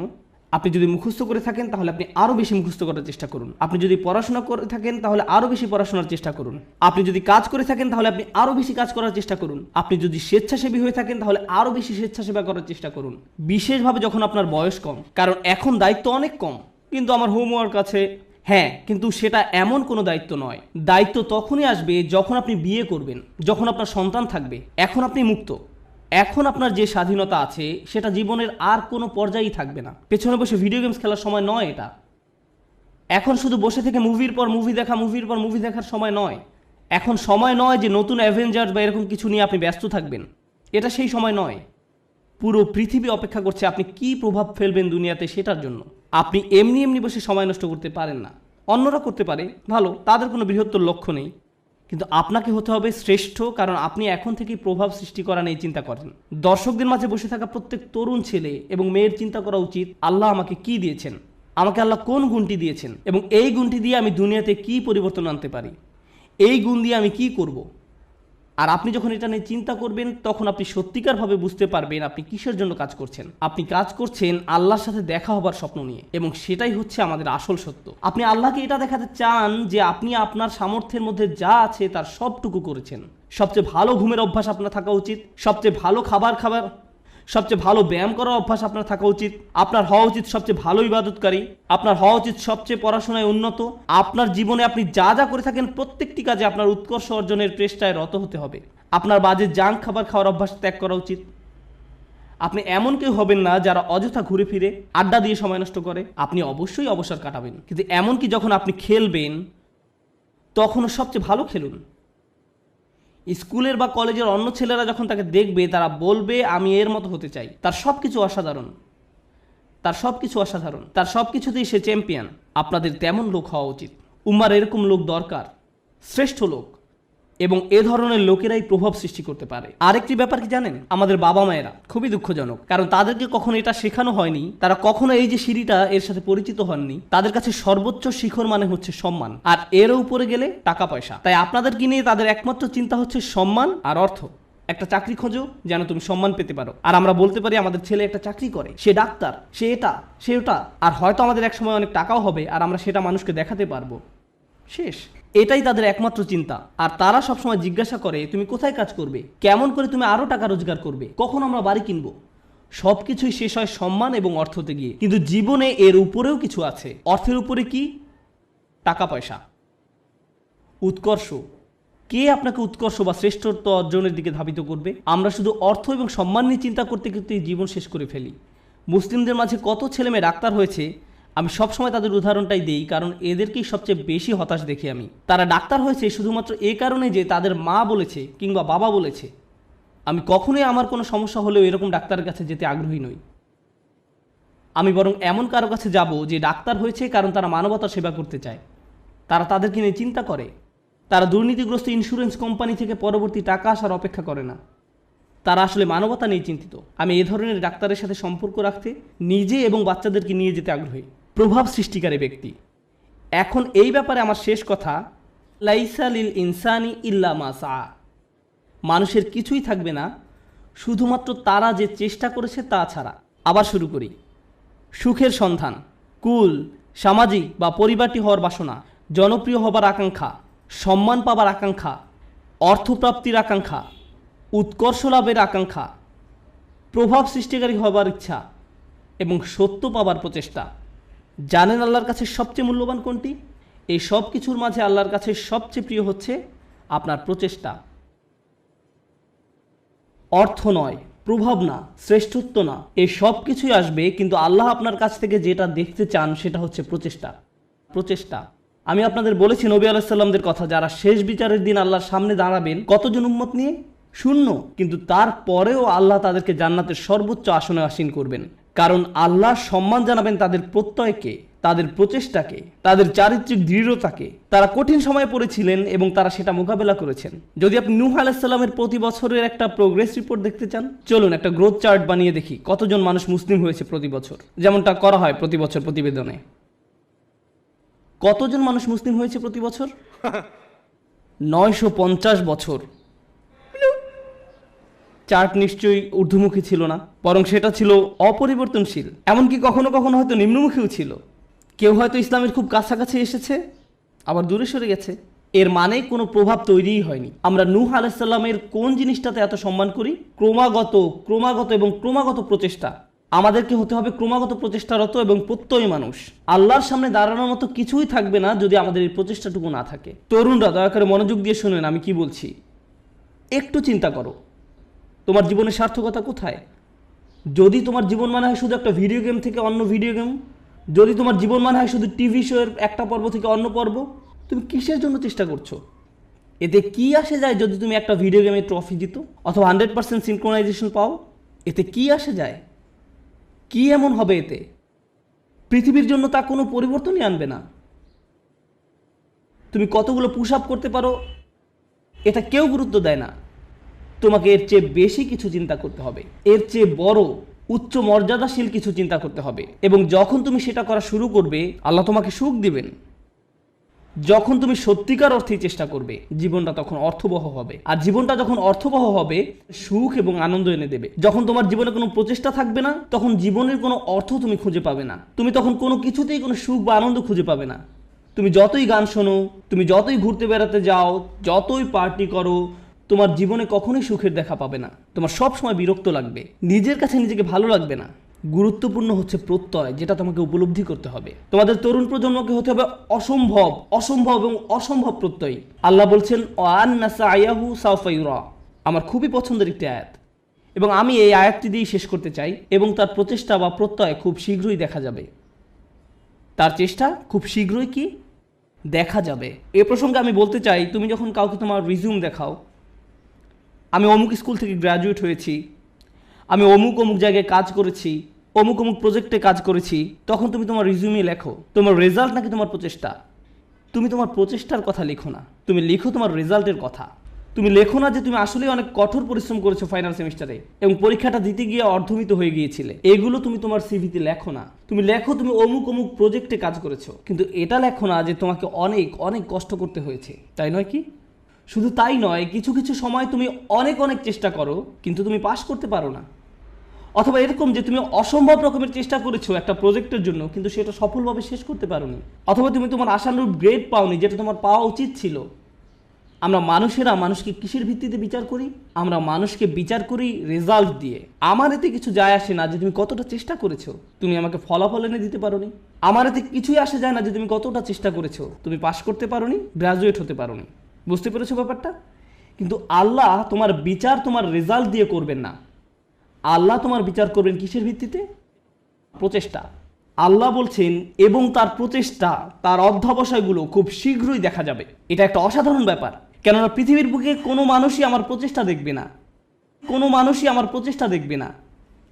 আপনি যদি মুখস্থ করে থাকেন তাহলে আপনি আরও বেশি মুখস্থ করার চেষ্টা করুন। আপনি যদি পড়াশোনা করে থাকেন তাহলে আরও বেশি পড়াশোনার চেষ্টা করুন। আপনি যদি কাজ করে থাকেন তাহলে আপনি আরও বেশি কাজ করার চেষ্টা করুন। আপনি যদি স্বেচ্ছাসেবী হয়ে থাকেন তাহলে আরও বেশি স্বেচ্ছাসেবা করার চেষ্টা করুন, বিশেষভাবে যখন আপনার বয়স কম। কারণ এখন দায়িত্ব অনেক কম, কিন্তু আমার হোমওয়ার্ক আছে। হ্যাঁ, কিন্তু সেটা এমন কোনো দায়িত্ব নয়। দায়িত্ব তখনই আসবে যখন আপনি বিয়ে করবেন, যখন আপনার সন্তান থাকবে। এখন আপনি মুক্ত। এখন আপনার যে স্বাধীনতা আছে সেটা জীবনের আর কোনো পর্যায়েই থাকবে না। পেছনে বসে ভিডিও গেমস খেলার সময় নয় এটা। এখন শুধু বসে থেকে মুভির পর মুভি দেখা, মুভির পর মুভি দেখার সময় নয়। এখন সময় নয় যে নতুন অ্যাভেঞ্জার্স বা এরকম কিছু নিয়ে আপনি ব্যস্ত থাকবেন। এটা সেই সময় নয়। পুরো পৃথিবী অপেক্ষা করছে আপনি কী প্রভাব ফেলবেন দুনিয়াতে সেটার জন্য। আপনি এমনি এমনি বসে সময় নষ্ট করতে পারেন না। অন্যরা করতে পারে, ভালো, তাদের কোনো বৃহত্তর লক্ষ্য নেই, কিন্তু আপনাকে হতে হবে শ্রেষ্ঠ, কারণ আপনি এখন থেকেই প্রভাব সৃষ্টি করা নিয়ে চিন্তা করেন। দর্শকদের মাঝে বসে থাকা প্রত্যেক তরুণ ছেলে এবং মেয়ের চিন্তা করা উচিত, আল্লাহ আমাকে কি দিয়েছেন, আমাকে আল্লাহ কোন গুণটি দিয়েছেন, এবং এই গুণটি দিয়ে আমি দুনিয়াতে কি পরিবর্তন আনতে পারি, এই গুণ দিয়ে আমি কি করব। আর আপনি যখন এটা নিয়ে চিন্তা করবেন তখন আপনি সত্যিকারভাবে বুঝতে পারবেন আপনি কিসের জন্য কাজ করছেন। আপনি কাজ করছেন আল্লাহর সাথে দেখা হবার স্বপ্ন নিয়ে, এবং সেটাই হচ্ছে আমাদের আসল সত্য। আপনি আল্লাহকে এটা দেখাতে চান যে আপনি আপনার সামর্থ্যের মধ্যে যা আছে তার সবটুকু করেছেন। সবচেয়ে ভালো ঘুমের অভ্যাস আপনার থাকা উচিত, সবচেয়ে ভালো খাবার, সবচেয়ে ভালো ব্যায়াম করার অভ্যাস আপনার থাকা উচিত, আপনার হওয়া উচিত সবচেয়ে ভালো ইবাদতকারী, আপনার হওয়া উচিত সবচেয়ে পড়াশোনায় উন্নত। আপনার জীবনে আপনি যা যা করে থাকেন প্রত্যেকটি কাজে আপনার উৎকর্ষ অর্জনের চেষ্টায় রত হতে হবে। আপনার বাজে জাঙ্ক খাবার খাওয়ার অভ্যাস ত্যাগ করা উচিত। আপনি এমন কেউ হবেন না যারা অযথা ঘুরে ফিরে আড্ডা দিয়ে সময় নষ্ট করে। আপনি অবশ্যই অবসর কাটাবেন, কিন্তু এমনকি যখন আপনি খেলবেন তখনও সবচেয়ে ভালো খেলুন। স্কুলের বা কলেজের অন্য ছেলেরা যখন তাকে দেখবে তারা বলবে আমি এর মতো হতে চাই। তার সব কিছু অসাধারণ, তার সব কিছু অসাধারণ, তার সব কিছুতেই সে চ্যাম্পিয়ন। আপনাদের তেমন লোক হওয়া উচিত। উম্মার এরকম লোক দরকার, শ্রেষ্ঠ লোক, এবং এ ধরনের লোকেরাই প্রভাব সৃষ্টি করতে পারে। আরেকটি ব্যাপার কি জানেন, আমাদের বাবা মায়েরা খুবই দুঃখজনক, কারণ তাদেরকে কখনো এটা শেখানো হয়নি। তারা কখনো এই যে সিঁড়িটা এর সাথে পরিচিত হননি। তাদের কাছে সর্বোচ্চ শিখর মানে হচ্ছে সম্মান, আর এর উপরে গেলে টাকা পয়সা। তাই আপনাদেরকে নিয়ে তাদের একমাত্র চিন্তা হচ্ছে সম্মান আর অর্থ। একটা চাকরি খোঁজো যেন তুমি সম্মান পেতে পারো। আর আমরা বলতে পারি আমাদের ছেলে একটা চাকরি করে, সে ডাক্তার, সে এটা, সে ওটা, আর হয়তো আমাদের এক সময় অনেক টাকাও হবে আর আমরা সেটা মানুষকে দেখাতে পারবো। শেষ। এটাই তাদের একমাত্র চিন্তা। আর তারা সবসময় জিজ্ঞাসা করে তুমি কোথায় কাজ করবে, কেমন করে তুমি আরো টাকা রোজগার করবে, কখন আমরা বাড়ি কিনবো। সবকিছুই শেষ হয় সম্মান এবং অর্থতে গিয়ে। কিন্তু জীবনে এর উপরেও কিছু আছে। অর্থের উপরে কি? টাকা পয়সা, উৎকর্ষ। কে আপনাকে উৎকর্ষ বা শ্রেষ্ঠত্ব অর্জনের দিকে ধাবিত করবে? আমরা শুধু অর্থ এবং সম্মান নিয়ে চিন্তা করতে করতে জীবন শেষ করে ফেলি। মুসলিমদের মাঝে কত ছেলেমেয়ে ডাক্তার হয়েছে, আমি সবসময় তাদের উদাহরণটাই দিই, কারণ এদেরকেই সবচেয়ে বেশি হতাশ দেখি আমি। তারা ডাক্তার হয়েছে শুধুমাত্র এই কারণে যে তাদের মা বলেছে কিংবা বাবা বলেছে। আমি কখনোই আমার কোনো সমস্যা হলেও এরকম ডাক্তারের কাছে যেতে আগ্রহী নই। আমি বরং এমন কারো কাছে যাব যে ডাক্তার হয়েছে কারণ তারা মানবতার সেবা করতে চায়। তারা তাদেরকে নিয়ে চিন্তা করে। তারা দুর্নীতিগ্রস্ত ইন্স্যুরেন্স কোম্পানি থেকে পরবর্তী টাকা আসার অপেক্ষা করে না। তারা আসলে মানবতা নিয়ে চিন্তিত। আমি এ ধরনের ডাক্তারের সাথে সম্পর্ক রাখতে, নিজে এবং বাচ্চাদেরকে নিয়ে যেতে আগ্রহী। প্রভাব সৃষ্টিকারী ব্যক্তি। এখন এই ব্যাপারে আমার শেষ কথা, লাইসা লিল ইনসানি ইল্লা মা সা। মানুষের কিছুই থাকবে না শুধুমাত্র তারা যে চেষ্টা করেছে তা ছাড়া। আবার শুরু করি। সুখের সন্ধান, কুল, সামাজিক বা পরিবারটি হওয়ার বাসনা, জনপ্রিয় হবার আকাঙ্ক্ষা, সম্মান পাবার আকাঙ্ক্ষা, অর্থপ্রাপ্তির আকাঙ্ক্ষা, উৎকর্ষ লাভের আকাঙ্ক্ষা, প্রভাব সৃষ্টিকারী হবার ইচ্ছা এবং সত্য পাবার প্রচেষ্টা। জানেন আল্লাহর কাছে সবচেয়ে মূল্যবান কোনটি? এই সব কিছুর মাঝে আল্লাহর কাছে সবচেয়ে প্রিয় হচ্ছে আপনার প্রচেষ্টা। অর্থ নয়, প্রভাব না, শ্রেষ্ঠত্ব না, এই সব কিছুই আসবে, কিন্তু আল্লাহ আপনার কাছ থেকে যেটা দেখতে চান সেটা হচ্ছে প্রচেষ্টা। প্রচেষ্টা। আমি আপনাদের বলেছি নবী আলাইহিস সালামদের কথা, যারা শেষ বিচারের দিন আল্লাহর সামনে দাঁড়াবেন কতজন উম্মত নিয়ে? 0। কিন্তু তারপরেও আল্লাহ তাদেরকে জান্নাতের সর্বোচ্চ আসনে আসীন করবেন, কারণ আল্লাহ সম্মান জানাবেন তাদের প্রত্যয়কে, তাদের প্রচেষ্টাকে, তাদের চারিত্রিক দৃঢ়তাকে। তারা কঠিন সময়ে পড়েছিলেন এবং তারা সেটা মোকাবেলা করেছেন। যদি আপনি নূহ আলাইহিস সালামের প্রতি বছরের একটা প্রোগ্রেস রিপোর্ট দেখতে চান, চলুন একটা গ্রোথ চার্ট বানিয়ে দেখি কতজন মানুষ মুসলিম হয়েছে প্রতি বছর, যেমনটা করা হয় প্রতি বছর প্রতিবেদনে। কতজন মানুষ মুসলিম হয়েছে প্রতি বছর? 950 বছর। চার্ট নিশ্চয়ই ঊর্ধ্বমুখী ছিল না, বরং সেটা ছিল অপরিবর্তনশীল, এমনকি কখনো কখনো হয়তো নিম্নমুখীও ছিল। কেউ হয়তো ইসলামের খুব কাছাকাছি এসেছে, আবার দূরে সরে গেছে। এর মানে কোনো প্রভাব তৈরিই হয়নি। আমরা নূহ আলাইহিস সালামের কোন জিনিসটাতে এত সম্মান করি? ক্রমাগত এবং ক্রমাগত প্রচেষ্টা। আমাদেরকে হতে হবে ক্রমাগত প্রচেষ্টারত এবং প্রত্যয়ী মানুষ। আল্লাহর সামনে দাঁড়ানোর মতো কিছুই থাকবে না যদি আমাদের এই প্রচেষ্টাটুকু না থাকে। তরুণরা দয়া করে মনোযোগ দিয়ে শুনেন আমি কি বলছি। একটু চিন্তা করো, তোমার জীবনের সার্থকতা কোথায়? যদি তোমার জীবন মানে হয় শুধু একটা ভিডিও গেম থেকে অন্য ভিডিও গেম, যদি তোমার জীবন মানে হয় শুধু টিভি শোয়ের একটা পর্ব থেকে অন্য পর্ব, তুমি কিসের জন্য চেষ্টা করছো? এতে কি আসে যায় যদি তুমি একটা ভিডিও গেমে ট্রফি জিতো অথবা 100% সিনক্রোনাইজেশন পাও? এতে কি আসে যায়? কি এমন হবে এতে? পৃথিবীর জন্য তা কোনো পরিবর্তনই আনবে না। তুমি কতগুলো পুশ আপ করতে পারো এটা কেউ গুরুত্ব দেয় না। তোমাকে এর চেয়ে বেশি কিছু চিন্তা করতে হবে, এর চেয়ে বড় উচ্চ মর্যাদাশীল কিছু চিন্তা করতে হবে। এবং যখন তুমি সেটা করা শুরু করবে, আল্লাহ তোমাকে সুখ দিবেন। যখন তুমি সত্যিকার অর্থেই চেষ্টা করবে, জীবনটা তখন অর্থবহ হবে। আর জীবনটা যখন অর্থবহ হবে, সুখ এবং আনন্দ এনে দেবে। যখন তোমার জীবনে কোনো প্রচেষ্টা থাকবে না, তখন জীবনের কোনো অর্থ তুমি খুঁজে পাবে না। তুমি তখন কোনো কিছুতেই কোনো সুখ বা আনন্দ খুঁজে পাবে না। তুমি যতই গান শোনো, তুমি যতই ঘুরতে বেড়াতে যাও, যতই পার্টি করো, তোমার জীবনে কখনোই সুখের দেখা পাবে না। তোমার সব সময় বিরক্ত লাগবে, নিজের কাছে নিজেকে ভালো লাগবে না। গুরুত্বপূর্ণ হচ্ছে প্রত্যয়, যেটা তোমাকে উপলব্ধি করতে হবে। তোমাদের তরুণ প্রজন্মকে হতে হবে অসম্ভব এবং অসম্ভব প্রত্যয়ী। আল্লাহ বলছেন ওয়ান্না সায়াহু সাওফা ইউরা। আমার খুবই পছন্দের একটি আয়াত, এবং আমি এই আয়াতটি দিয়েই শেষ করতে চাই। এবং তার প্রচেষ্টা বা প্রত্যয় খুব শীঘ্রই দেখা যাবে। তার চেষ্টা খুব শীঘ্রই কি দেখা যাবে। এ প্রসঙ্গে আমি বলতে চাই, তুমি যখন কাউকে তোমার রিজিউম দেখাও, আমি অমুক স্কুল থেকে গ্র্যাজুয়েট হয়েছি, আমি অমুক জায়গায় কাজ করেছি, অমুক প্রজেক্টে কাজ করেছি, তখন তুমি তোমার রিজিউমে লেখো তোমার রেজাল্ট নাকি তোমার প্রচেষ্টা? তুমি তোমার প্রচেষ্টার কথা লিখো না, তুমি লিখো তোমার রেজাল্টের কথা। তুমি লেখো না যে তুমি আসলে অনেক কঠোর পরিশ্রম করেছো ফাইনাল সেমিস্টারে এবং পরীক্ষাটা দিতে গিয়ে অর্ধমিত হয়ে গিয়েছিলে। এগুলো তুমি তোমার সিভিতে লেখো না। তুমি লেখো তুমি অমুক প্রজেক্টে কাজ করেছো, কিন্তু এটা লেখো না যে তোমাকে অনেক অনেক কষ্ট করতে হয়েছে। তাই নয় কি? শুধু তাই নয়, কিছু কিছু সময় তুমি অনেক চেষ্টা করো কিন্তু তুমি পাস করতে পারো না। অথবা এরকম যে তুমি অসম্ভব রকমের চেষ্টা করেছো একটা প্রজেক্টের জন্য, কিন্তু সেটা সফলভাবে শেষ করতে পারোনি। অথবা তুমি তোমার আশানুরূপ গ্রেড পাওনি, যেটা তোমার পাওয়া উচিত ছিল। আমরা মানুষেরা মানুষকে কিসের ভিত্তিতে বিচার করি? আমরা মানুষকে বিচার করি রেজাল্ট দিয়ে। আমার এতে কিছু যায় আসে না যে তুমি কতটা চেষ্টা করেছো, তুমি আমাকে ফলাফল এনে দিতে পারোনি। আমার এতে কিছুই আসে যায় না যে তুমি কতটা চেষ্টা করেছো, তুমি পাস করতে পারোনি, গ্রাজুয়েট হতে পারোনি। বুঝতে পেরেছো ব্যাপারটা? কিন্তু আল্লাহ তোমার বিচার তোমার রেজাল্ট দিয়ে করবেন না। আল্লাহ তোমার বিচার করবেন কিসের ভিত্তিতে? প্রচেষ্টা। আল্লাহ বলছেন এবং তার প্রচেষ্টা, তার অধ্যবসায়গুলো খুব শীঘ্রই দেখা যাবে। এটা একটা অসাধারণ ব্যাপার, কেননা পৃথিবীর বুকে কোনো মানুষই আমার প্রচেষ্টা দেখবে না, কোনো মানুষই আমার প্রচেষ্টা দেখবে না।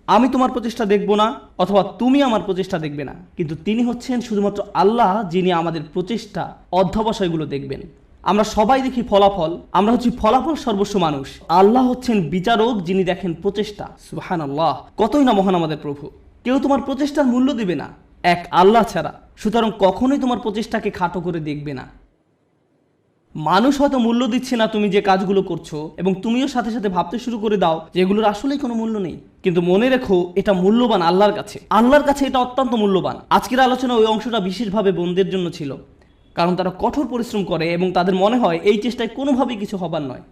আমি তোমার প্রচেষ্টা দেখব না, অথবা তুমি আমার প্রচেষ্টা দেখবে না, কিন্তু তিনি হচ্ছেন শুধুমাত্র আল্লাহ, যিনি আমাদের প্রচেষ্টা অধ্যবসায়গুলো দেখবেন। আমরা সবাই দেখি ফলাফল, আমরা হচ্ছি ফলাফল সর্বস্ব মানুষ। আল্লাহ হচ্ছেন বিচারক, যিনি দেখেন প্রচেষ্টা। সুবহানাল্লাহ, কতই না মহান আমাদের প্রভু। কেউ তোমার প্রচেষ্টার মূল্য দেবে না এক আল্লাহ ছাড়া, সুতরাং কখনোই তোমার প্রচেষ্টাকে খাটো করে দেখবে না। মানুষ হয়তো মূল্য দিচ্ছে না তুমি যে কাজগুলো করছো, এবং তুমিও সাথে সাথে ভাবতে শুরু করে দাও যে এগুলোর আসলেই কোনো মূল্য নেই। কিন্তু মনে রেখো, এটা মূল্যবান আল্লাহর কাছে। আল্লাহর কাছে এটা অত্যন্ত মূল্যবান। আজকের আলোচনা ওই অংশটা বিশেষভাবে বোনদের জন্য ছিল, কারণ তারা কঠোর পরিশ্রম করে এবং তাদের মনে হয় এই চেষ্টায় কোনোভাবেই কিছু হবার নয়।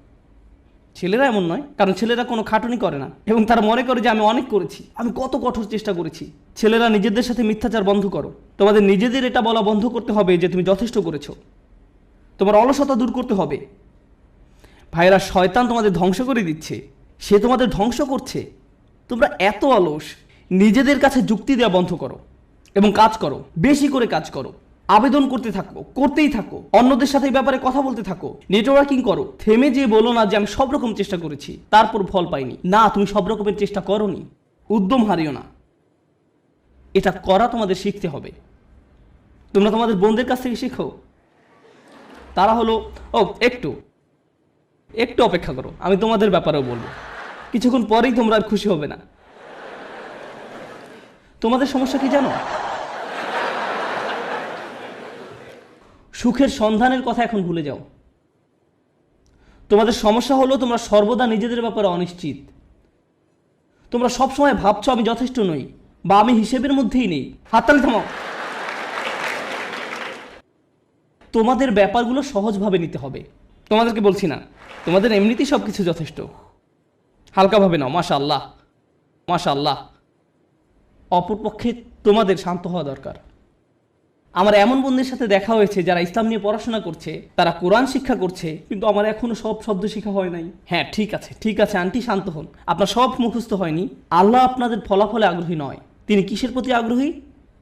ছেলেরা এমন নয়, কারণ ছেলেরা কোনো খাটুনি করে না এবং তারা মনে করে যে আমি অনেক করেছি, আমি কত কঠোর চেষ্টা করেছি। ছেলেরা নিজেদের সাথে মিথ্যাচার বন্ধ করো। তোমাদের নিজেদের এটা বলা বন্ধ করতে হবে যে তুমি যথেষ্ট করেছো। তোমার অলসতা দূর করতে হবে। ভাইরা, শয়তান তোমাদের ধ্বংস করে দিচ্ছে, সে তোমাদের ধ্বংস করছে। তোমরা এত অলস। নিজেদের কাছে যুক্তি দেওয়া বন্ধ করো এবং কাজ করো, বেশি করে কাজ করো, আবেদন করতে থাকো, করতেই থাকো, অন্যদের সাথে এই ব্যাপারে কথা বলতে থাকো, নেটওয়ার্কিং করো। থেমে যেয়ে বলো না যে আমি সব রকম চেষ্টা করেছি তারপর ফল পাইনি। না, তুমি সব রকমের চেষ্টা করোনি। উদ্যম হারিও না। এটা করা তোমাদের শিখতে হবে। তোমরা তোমাদের বোনদের কাছ থেকে শিখো। তারা হলো একটু অপেক্ষা করো, আমি তোমাদের ব্যাপারেও বলবো। কিছুক্ষণ পরেই তোমরা আর খুশি হবে না। তোমাদের সমস্যা কি জানো? সুখের সন্ধানের কথা এখন ভুলে যাও। তোমাদের সমস্যা হলো তোমরা সর্বদা নিজেদের ব্যাপারে অনিশ্চিত। তোমরা সবসময় ভাবছো আমি যথেষ্ট নই বা আমি হিসেবের মধ্যেই নেই। হাততালি থামাও। তোমাদের ব্যাপারগুলো সহজভাবে নিতে হবে। তোমাদেরকে বলছি না, তোমাদের এমনিতেই সব কিছু যথেষ্ট, হালকাভাবে নাও। মাশাআল্লাহ, মাশাআল্লাহ। অপরপক্ষে তোমাদের শান্ত হওয়া দরকার। আমার এমন বন্ধুদের সাথে দেখা হয়েছে যারা ইসলাম নিয়ে পড়াশোনা করছে, তারা কোরআন শিক্ষা করছে, কিন্তু আমার এখনো সব শব্দ শেখা হয় নাই। হ্যাঁ ঠিক আছে, ঠিক আছে আন্টি, শান্ত হন। আপনার সব মুখস্থ হয়নি। আল্লাহ আপনাদের ফলাফলে আগ্রহী নয়। তিনি কিসের প্রতি আগ্রহী?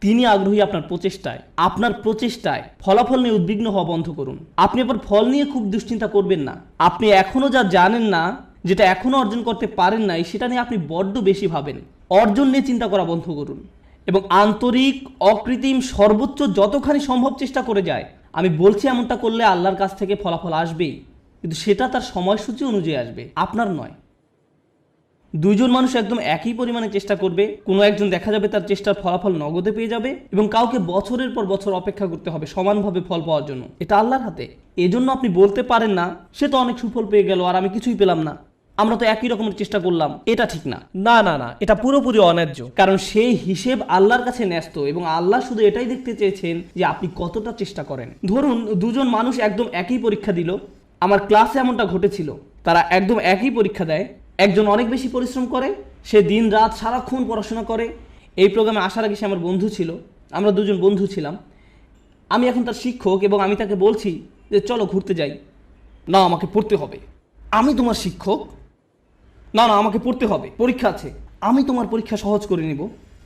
তিনি আগ্রহী আপনার প্রচেষ্টায়। আপনার প্রচেষ্টায় ফলাফল নিয়ে উদ্বিগ্ন হওয়া বন্ধ করুন। আপনি আবার ফল নিয়ে খুব দুশ্চিন্তা করবেন না। আপনি এখনো যা জানেন না, যেটা এখনো অর্জন করতে পারেন নাই, সেটা নিয়ে আপনি বড্ড বেশি ভাবেন। অর্জন নিয়ে চিন্তা করা বন্ধ করুন এবং আন্তরিক, অকৃত্রিম, সর্বোচ্চ যতখানি সম্ভব চেষ্টা করে যায়। আমি বলছি এমনটা করলে আল্লাহর কাছ থেকে ফলাফল আসবেই, কিন্তু সেটা তার সময়সূচি অনুযায়ী আসবে, আপনার নয়। দুইজন মানুষ একদম একই পরিমাণে চেষ্টা করবে, কোনো একজন দেখা যাবে তার চেষ্টার ফলাফল নগদে পেয়ে যাবে এবং কাউকে বছরের পর বছর অপেক্ষা করতে হবে সমানভাবে ফল পাওয়ার জন্য। এটা আল্লাহর হাতে। এজন্য আপনি বলতে পারেন না সে তো অনেক সুফল পেয়ে গেল আর আমি কিছুই পেলাম না, আমরা তো একই রকমের চেষ্টা করলাম। এটা ঠিক না, না না না, এটা পুরোপুরি অন্যায্য। কারণ সেই হিসেব আল্লাহর কাছে ন্যস্ত এবং আল্লাহ শুধু এটাই দেখতে চেয়েছেন যে আপনি কতটা চেষ্টা করেন। ধরুন দুজন মানুষ একদম একই পরীক্ষা দিল। আমার ক্লাসে এমনটা ঘটেছিল, তারা একদম একই পরীক্ষা দেয়। একজন অনেক বেশি পরিশ্রম করে, সে দিন রাত সারাক্ষণ পড়াশোনা করে। এই প্রোগ্রামে আসার আগে সে আমার বন্ধু ছিল, আমরা দুজন বন্ধু ছিলাম। আমি এখন তার শিক্ষক এবং আমি তাকে বলছি যে চলো ঘুরতে যাই। না, আমাকে পড়তে হবে। আমি তোমার শিক্ষক? না না, আমাকে পড়তে হবে, পরীক্ষা আছে। আমি তোমার পরীক্ষা সহজ করে নিব,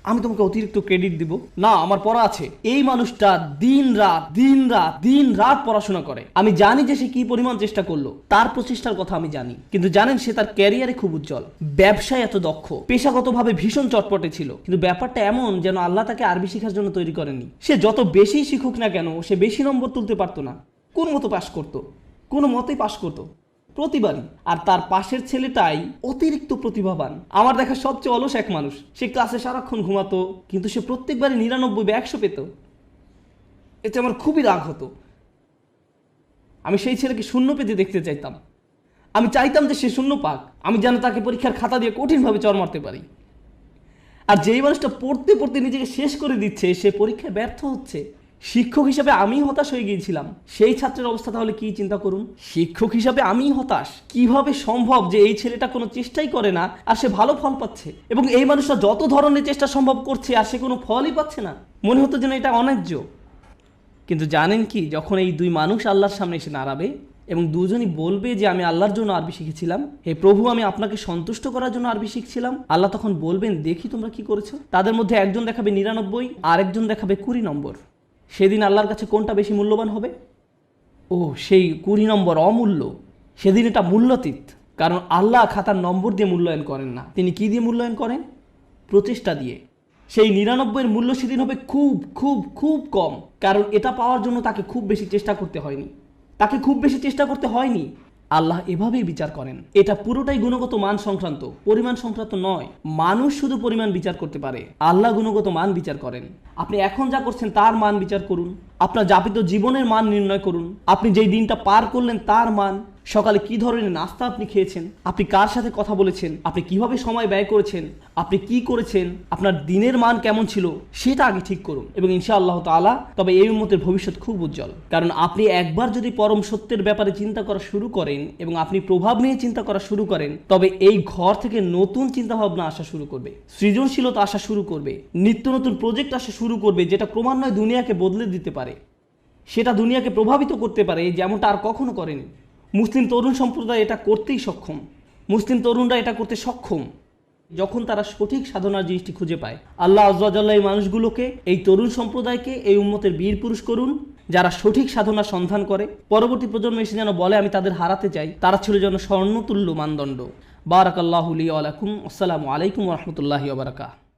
আমি তোমাকে অতিরিক্ত ক্রেডিট দিব। না, আমার পড়া আছে। এই মানুষটা দিন রাত দিন রাত দিন রাত পড়াশোনা করে। আমি জানি যে সে কি পরিমাণ চেষ্টা করলো, তার প্রচেষ্টার কথা আমি জানি। কিন্তু জানেন, সে তার ক্যারিয়ারে খুব উজ্জ্বল, ব্যবসায় এত দক্ষ, পেশাগতভাবে ভীষণ চটপটে ছিল। কিন্তু ব্যাপারটা এমন যেন আল্লাহ তাকে আরবি শেখার জন্য তৈরি করেননি। সে যত বেশি শিখুক না কেন, সে বেশি নম্বর তুলতে পারতো না। কোন মতো পাশ করতো, কোনো মতেই পাশ করতো প্রতিবারই। আর তার পাশের ছেলেটাই অতিরিক্ত প্রতিভাবান, আমার দেখা সবচেয়ে অলস এক মানুষ। সে ক্লাসে সারাক্ষণ ঘুমাতো, কিন্তু সে প্রত্যেকবারই 99 বা 100 পেত। এতে আমার খুবই রাগ হতো। আমি সেই ছেলেকে শূন্য পেতে দেখতে চাইতাম। আমি চাইতাম যে সে শূন্য পাক, আমি যেন তাকে পরীক্ষার খাতা দিয়ে কঠিনভাবে চড় মারতে পারি। আর যেই মানুষটা পড়তে পড়তে নিজেকে শেষ করে দিচ্ছে, সে পরীক্ষায় ব্যর্থ হচ্ছে। শিক্ষক হিসাবে আমি হতাশ হয়ে গিয়েছিলাম। সেই ছাত্রের অবস্থা তাহলে কি চিন্তা করুন। শিক্ষক হিসাবে আমি হতাশ। কিভাবে সম্ভব যে এই ছেলেটা কোনো চেষ্টাই করে না আর সে ভালো ফল পাচ্ছে, এবং এই মানুষটা যত ধরনের চেষ্টা সম্ভব করছে আর সে কোনো ফলই পাচ্ছে না। মনে হতো যেন এটা অন্যায্য। কিন্তু জানেন কি, যখন এই দুই মানুষ আল্লাহর সামনে এসে দাঁড়াবে এবং দুজনই বলবে যে আমি আল্লাহর জন্য আরবি শিখেছিলাম, হে প্রভু আমি আপনাকে সন্তুষ্ট করার জন্য আরবি শিখছিলাম, আল্লাহ তখন বলবেন দেখি তোমরা কি করেছো। তাদের মধ্যে একজন দেখাবে 99 আর একজন দেখাবে 20 নম্বর। সেদিন আল্লাহর কাছে কোনটা বেশি মূল্যবান হবে? ও, সেই 20 নম্বর অমূল্য। সেদিন এটা মূল্যাতীত। কারণ আল্লাহ খাতার নম্বর দিয়ে মূল্যায়ন করেন না। তিনি কি দিয়ে মূল্যায়ন করেন? প্রচেষ্টা দিয়ে। সেই 99 এর মূল্য সেদিন হবে খুব খুব খুব কম। কারণ এটা পাওয়ার জন্য তাকে খুব বেশি চেষ্টা করতে হয়নি, তাকে খুব বেশি চেষ্টা করতে হয়নি। আল্লাহ এভাবেই বিচার করেন। এটা পুরোটাই গুণগত মান সংক্রান্ত, পরিমাণ সংক্রান্ত নয়। মানুষ শুধু পরিমাণ বিচার করতে পারে, আল্লাহ গুণগত মান বিচার করেন। আপনি এখন যা করছেন তার মান বিচার করুন, আপনার যাপিত জীবনের মান নির্ণয় করুন, আপনি যেই দিনটা পার করলেন তার মান, সকালে কি ধরনের নাস্তা আপনি খেয়েছেন, আপনি কার সাথে কথা বলেছেন, আপনি কিভাবে সময় ব্যয় করেছেন, আপনি কি করেছেন, আপনার দিনের মান কেমন ছিল, সেটা আগে ঠিক করুন। এবং ইনশাআল্লাহ তাআলা তবে এই উম্মতের ভবিষ্যৎ খুব উজ্জ্বল। কারণ আপনি একবার যদি পরম সত্যের ব্যাপারে চিন্তা করা শুরু করেন এবং আপনি প্রভাব নিয়ে চিন্তা করা শুরু করেন, তবে এই ঘর থেকে নতুন চিন্তা ভাবনা আসা শুরু করবে, সৃজনশীলতা আসা শুরু করবে, নিত্য নতুন প্রজেক্ট আসা শুরু করবে, যেটা ক্রমান্বয়ে দুনিয়াকে বদলে দিতে পারে, সেটা দুনিয়াকে প্রভাবিত করতে পারে যেমনটা আর কখনো করেনি। মুসলিম তরুণ সম্প্রদায় এটা করতেই সক্ষম। মুসলিম তরুণরা এটা করতে সক্ষম যখন তারা সঠিক সাধনার জিনিসটি খুঁজে পায়। আল্লাহ আযজা ওয়া জাল্লা এই মানুষগুলোকে, এই তরুণ সম্প্রদায়কে এই উম্মতের বীর পুরুষ করুন, যারা সঠিক সাধনার সন্ধান করে। পরবর্তী প্রজন্ম এসে যেন বলে আমি তাদের হারাতে চাই, তারা ছিল যেন স্বর্ণতুল্য মানদণ্ড। বারাকাল্লাহু লি ওয়া লাকুম। আসসালামু আলাইকুম ওয়া রাহমাতুল্লাহি ওয়া বারাকাতুহু।